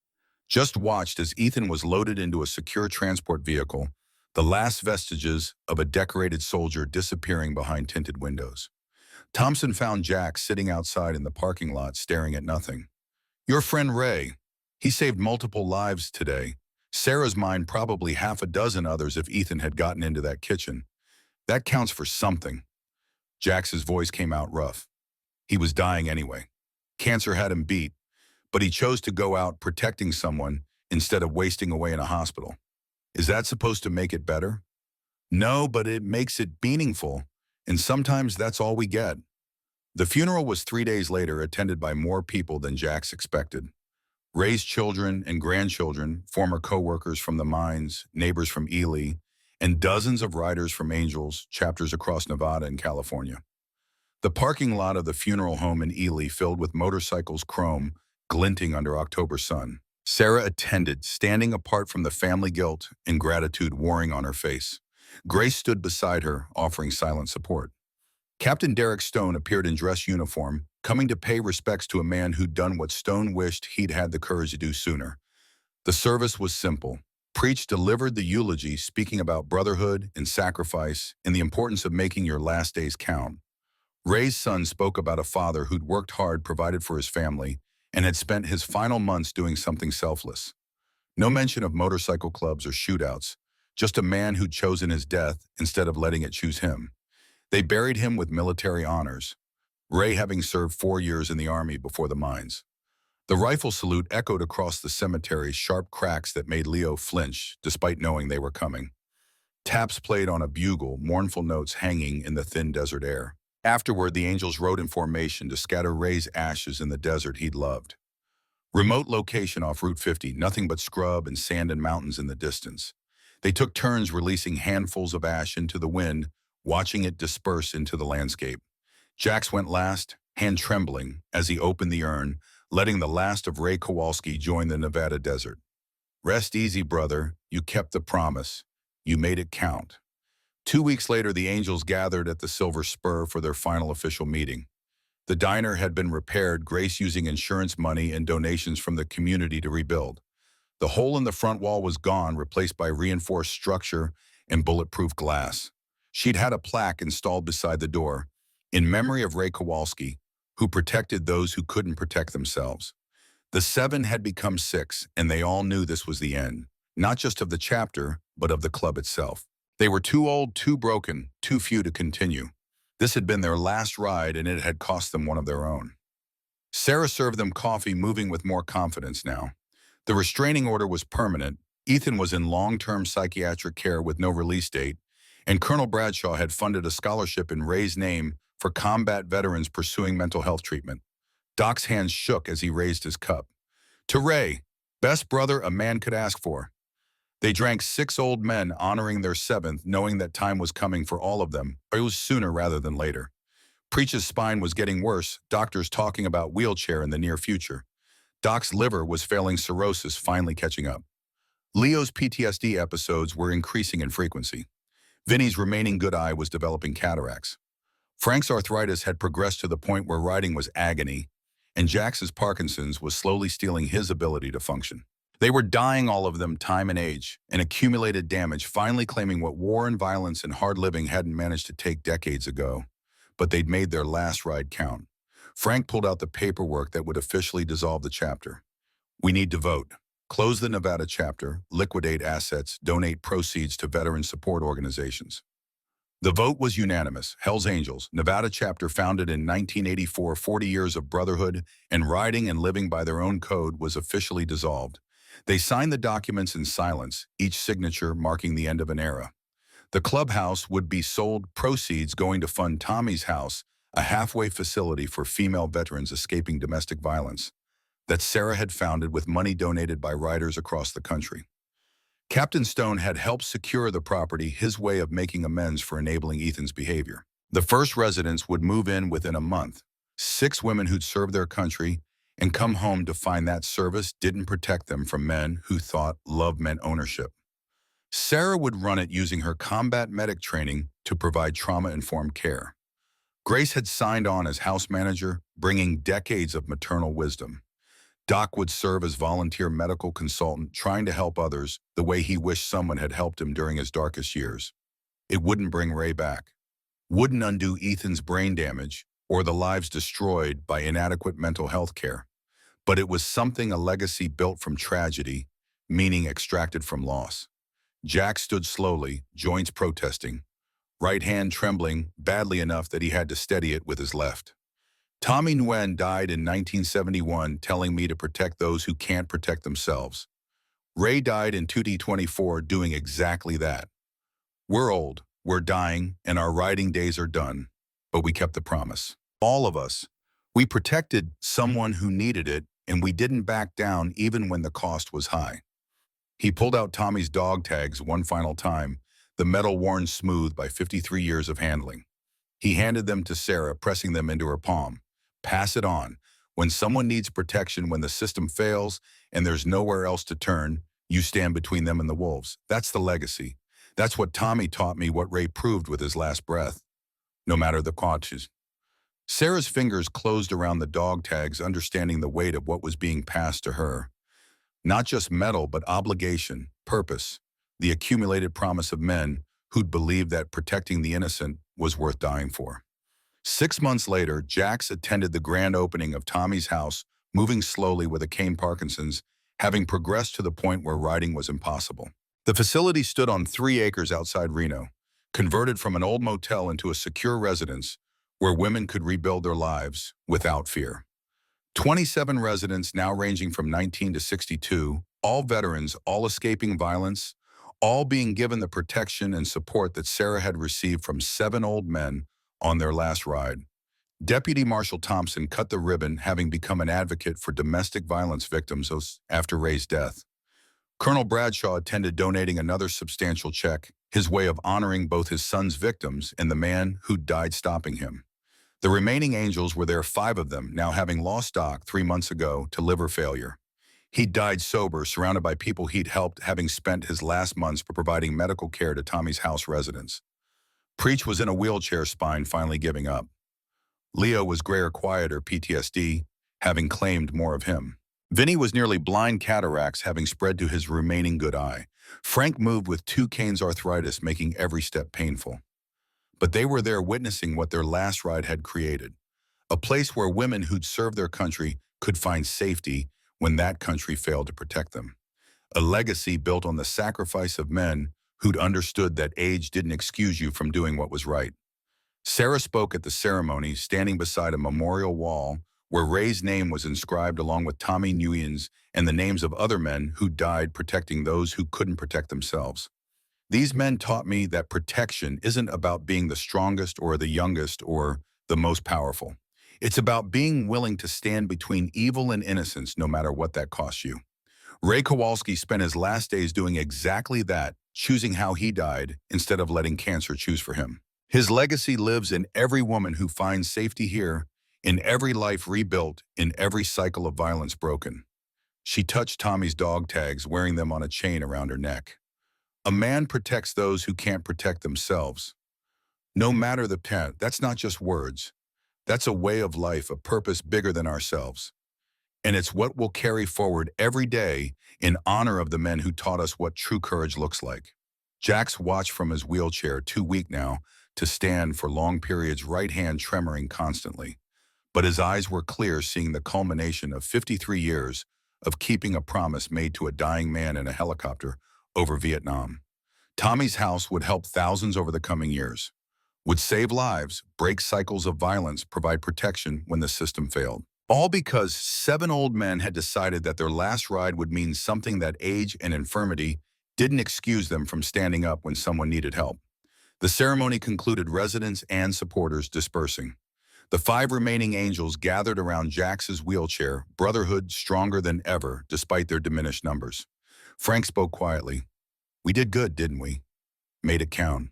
just watched as Ethan was loaded into a secure transport vehicle, the last vestiges of a decorated soldier disappearing behind tinted windows. Thompson found Jack sitting outside in the parking lot, staring at nothing. Your friend Ray, he saved multiple lives today. Sarah's mind, probably half a dozen others if Ethan had gotten into that kitchen. That counts for something. Jax's voice came out rough. He was dying anyway. Cancer had him beat, but he chose to go out protecting someone instead of wasting away in a hospital. Is that supposed to make it better? No, but it makes it meaningful, and sometimes that's all we get. The funeral was 3 days later, attended by more people than Jax expected. Ray's children and grandchildren, former co-workers from the mines, neighbors from Ely, and dozens of riders from Angels, chapters across Nevada and California. The parking lot of the funeral home in Ely filled with motorcycles, chrome, glinting under October sun. Sarah attended, standing apart from the family guilt and gratitude warring on her face. Grace stood beside her, offering silent support. Captain Derek Stone appeared in dress uniform, coming to pay respects to a man who'd done what Stone wished he'd had the courage to do sooner. The service was simple. Preach delivered the eulogy, speaking about brotherhood and sacrifice and the importance of making your last days count. Ray's son spoke about a father who'd worked hard, provided for his family, and had spent his final months doing something selfless. No mention of motorcycle clubs or shootouts, just a man who'd chosen his death instead of letting it choose him. They buried him with military honors, Ray having served 4 years in the Army before the mines. The rifle salute echoed across the cemetery, sharp cracks that made Leo flinch, despite knowing they were coming. Taps played on a bugle, mournful notes hanging in the thin desert air. Afterward, the Angels rode in formation to scatter Ray's ashes in the desert he'd loved. Remote location off Route 50, nothing but scrub and sand and mountains in the distance. They took turns releasing handfuls of ash into the wind, watching it disperse into the landscape. Jax went last, hand trembling, as he opened the urn, letting the last of Ray Kowalski join the Nevada desert. Rest easy, brother. You kept the promise. You made it count. 2 weeks later, the Angels gathered at the Silver Spur for their final official meeting. The diner had been repaired, Grace using insurance money and donations from the community to rebuild. The hole in the front wall was gone, replaced by reinforced structure and bulletproof glass. She'd had a plaque installed beside the door, in memory of Ray Kowalski, who protected those who couldn't protect themselves. The 7 had become 6, and they all knew this was the end, not just of the chapter, but of the club itself. They were too old, too broken, too few to continue. This had been their last ride, and it had cost them one of their own. Sarah served them coffee, moving with more confidence now. The restraining order was permanent, Ethan was in long-term psychiatric care with no release date, and Colonel Bradshaw had funded a scholarship in Ray's name for combat veterans pursuing mental health treatment. Doc's hands shook as he raised his cup. To Ray, best brother a man could ask for. They drank 6 old men, honoring their 7th, knowing that time was coming for all of them, but it was sooner rather than later. Preach's spine was getting worse, doctors talking about wheelchair in the near future. Doc's liver was failing, cirrhosis finally catching up. Leo's PTSD episodes were increasing in frequency. Vinny's remaining good eye was developing cataracts. Frank's arthritis had progressed to the point where riding was agony, and Jax's Parkinson's was slowly stealing his ability to function. They were dying, all of them, time and age, and accumulated damage, finally claiming what war and violence and hard living hadn't managed to take decades ago. But they'd made their last ride count. Frank pulled out the paperwork that would officially dissolve the chapter. We need to vote. Close the Nevada chapter, liquidate assets, donate proceeds to veteran support organizations. The vote was unanimous. Hell's Angels, Nevada chapter founded in 1984, 40 years of brotherhood and riding and living by their own code, was officially dissolved. They signed the documents in silence, each signature marking the end of an era. The clubhouse would be sold, proceeds going to fund Tommy's House, a halfway facility for female veterans escaping domestic violence, that Sarah had founded with money donated by riders across the country. Captain Stone had helped secure the property, his way of making amends for enabling Ethan's behavior. The first residents would move in within a month. 6 women who'd served their country and come home to find that service didn't protect them from men who thought love meant ownership. Sarah would run it using her combat medic training to provide trauma-informed care. Grace had signed on as house manager, bringing decades of maternal wisdom. Doc would serve as volunteer medical consultant, trying to help others the way he wished someone had helped him during his darkest years. It wouldn't bring Ray back, wouldn't undo Ethan's brain damage or the lives destroyed by inadequate mental health care. But it was something, a legacy built from tragedy, meaning extracted from loss. Jack stood slowly, joints protesting, right hand trembling badly enough that he had to steady it with his left. Tommy Nguyen died in 1971, telling me to protect those who can't protect themselves. Ray died in 2024, doing exactly that. We're old, we're dying, and our riding days are done, but we kept the promise. All of us. We protected someone who needed it, and we didn't back down even when the cost was high. He pulled out Tommy's dog tags one final time, the metal worn smooth by 53 years of handling. He handed them to Sarah, pressing them into her palm. Pass it on. When someone needs protection, when the system fails and there's nowhere else to turn, you stand between them and the wolves. That's the legacy. That's what Tommy taught me, what Ray proved with his last breath. No matter the cost. Sarah's fingers closed around the dog tags, understanding the weight of what was being passed to her. Not just metal, but obligation, purpose, the accumulated promise of men who'd believed that protecting the innocent was worth dying for. 6 months later, Jax attended the grand opening of Tommy's house, moving slowly with a cane Parkinson's, having progressed to the point where riding was impossible. The facility stood on 3 acres outside Reno, converted from an old motel into a secure residence where women could rebuild their lives without fear. 27 residents, now ranging from 19 to 62, all veterans, all escaping violence, all being given the protection and support that Sarah had received from 7 old men on their last ride. Deputy Marshal Thompson cut the ribbon, having become an advocate for domestic violence victims after Ray's death. Colonel Bradshaw attended, donating another substantial check, his way of honoring both his son's victims and the man who died stopping him. The remaining angels were there, 5 of them, now having lost Doc 3 months ago to liver failure. He died sober, surrounded by people he'd helped, having spent his last months providing medical care to Tommy's house residents. Preach was in a wheelchair, spine finally giving up. Leo was grayer, quieter, PTSD, having claimed more of him. Vinny was nearly blind, cataracts having spread to his remaining good eye. Frank moved with 2 canes, arthritis, making every step painful. But they were there, witnessing what their last ride had created. A place where women who'd served their country could find safety when that country failed to protect them. A legacy built on the sacrifice of men who'd understood that age didn't excuse you from doing what was right. Sarah spoke at the ceremony, standing beside a memorial wall where Ray's name was inscribed along with Tommy Nguyen's and the names of other men who died protecting those who couldn't protect themselves. These men taught me that protection isn't about being the strongest or the youngest or the most powerful. It's about being willing to stand between evil and innocence, no matter what that costs you. Ray Kowalski spent his last days doing exactly that, choosing how he died instead of letting cancer choose for him. His legacy lives in every woman who finds safety here, in every life rebuilt, in every cycle of violence broken. She touched Tommy's dog tags, wearing them on a chain around her neck. A man protects those who can't protect themselves. No matter the path, that's not just words. That's a way of life, a purpose bigger than ourselves. And it's what we'll carry forward every day in honor of the men who taught us what true courage looks like. Jax watched from his wheelchair, too weak now to stand for long periods, right hand tremoring constantly. But his eyes were clear, seeing the culmination of 53 years of keeping a promise made to a dying man in a helicopter over Vietnam. Tommy's house would help thousands over the coming years, would save lives, break cycles of violence, provide protection when the system failed. All because 7 old men had decided that their last ride would mean something, that age and infirmity didn't excuse them from standing up when someone needed help. The ceremony concluded, residents and supporters dispersing. The 5 remaining angels gathered around Jax's wheelchair, brotherhood stronger than ever despite their diminished numbers. Frank spoke quietly. "We did good, didn't we? Made it count."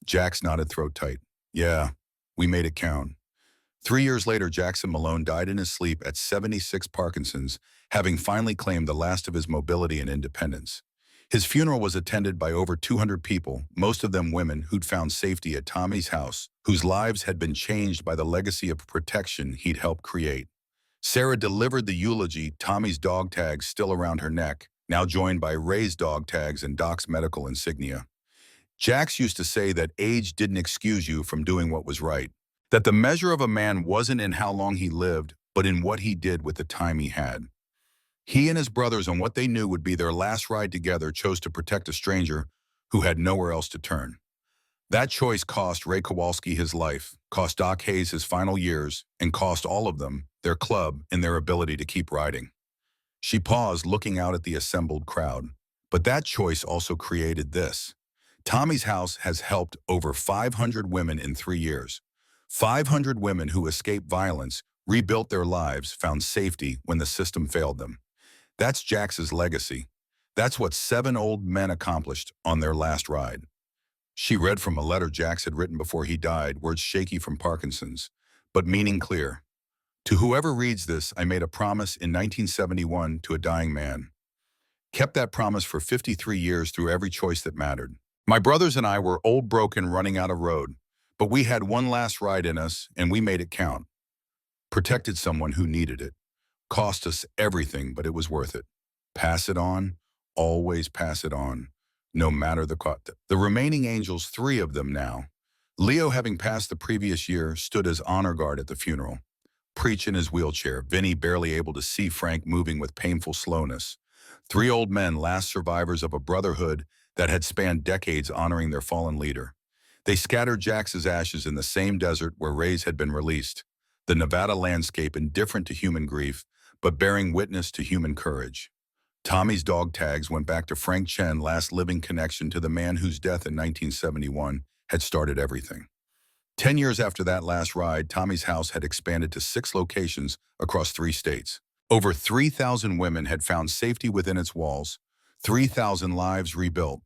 Jax nodded, throat tight. "Yeah, we made it count." 3 years later, Jackson Malone died in his sleep at 76 Parkinson's, having finally claimed the last of his mobility and independence. His funeral was attended by over 200 people, most of them women who'd found safety at Tommy's house, whose lives had been changed by the legacy of protection he'd helped create. Sarah delivered the eulogy, Tommy's dog tags still around her neck, now joined by Ray's dog tags and Doc's medical insignia. Jax used to say that age didn't excuse you from doing what was right, that the measure of a man wasn't in how long he lived, but in what he did with the time he had. He and his brothers, on what they knew would be their last ride together, chose to protect a stranger who had nowhere else to turn. That choice cost Ray Kowalski his life, cost Doc Hayes his final years, and cost all of them their club and their ability to keep riding. She paused, looking out at the assembled crowd. But that choice also created this. Tommy's house has helped over 500 women in 3 years. 500 women who escaped violence, rebuilt their lives, found safety when the system failed them. That's Jax's legacy. That's what 7 old men accomplished on their last ride. She read from a letter Jax had written before he died, words shaky from Parkinson's, but meaning clear. To whoever reads this, I made a promise in 1971 to a dying man. Kept that promise for 53 years through every choice that mattered. My brothers and I were old, broken, running out of road, but we had one last ride in us, and we made it count. Protected someone who needed it. Cost us everything, but it was worth it. Pass it on, always pass it on, no matter the cost. The remaining angels, 3 of them now. Leo, having passed the previous year, stood as honor guard at the funeral. Preach in his wheelchair, Vinny barely able to see Frank moving with painful slowness. 3 old men, last survivors of a brotherhood that had spanned decades honoring their fallen leader. They scattered Jax's ashes in the same desert where Ray's had been released, the Nevada landscape indifferent to human grief, but bearing witness to human courage. Tommy's dog tags went back to Frank Chen, last living connection to the man whose death in 1971 had started everything. 10 years after that last ride, Tommy's house had expanded to 6 locations across 3 states. Over 3,000 women had found safety within its walls, 3,000 lives rebuilt,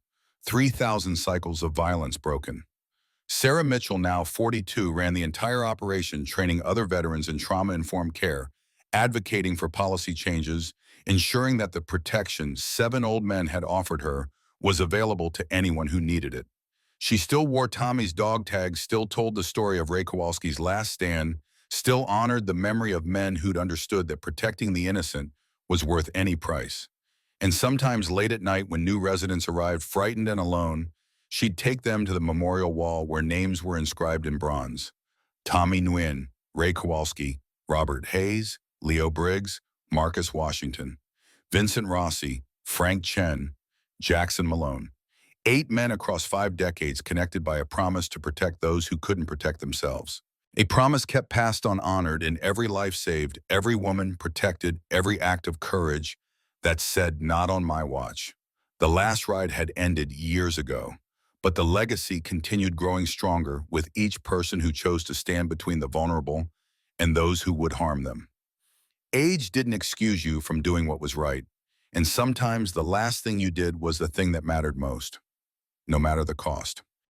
3,000 cycles of violence broken. Sarah Mitchell, now 42, ran the entire operation, training other veterans in trauma-informed care, advocating for policy changes, ensuring that the protection 7 old men had offered her was available to anyone who needed it. She still wore Tommy's dog tags, still told the story of Ray Kowalski's last stand, still honored the memory of men who'd understood that protecting the innocent was worth any price. And sometimes late at night when new residents arrived frightened and alone, she'd take them to the memorial wall where names were inscribed in bronze. Tommy Nguyen, Ray Kowalski, Robert Hayes, Leo Briggs, Marcus Washington, Vincent Rossi, Frank Chen, Jackson Malone. 8 men across 5 decades connected by a promise to protect those who couldn't protect themselves. A promise kept passed on, honored in every life saved, every woman protected, every act of courage that said, not on my watch. The last ride had ended years ago, but the legacy continued growing stronger with each person who chose to stand between the vulnerable and those who would harm them. Age didn't excuse you from doing what was right, and sometimes the last thing you did was the thing that mattered most, no matter the cost.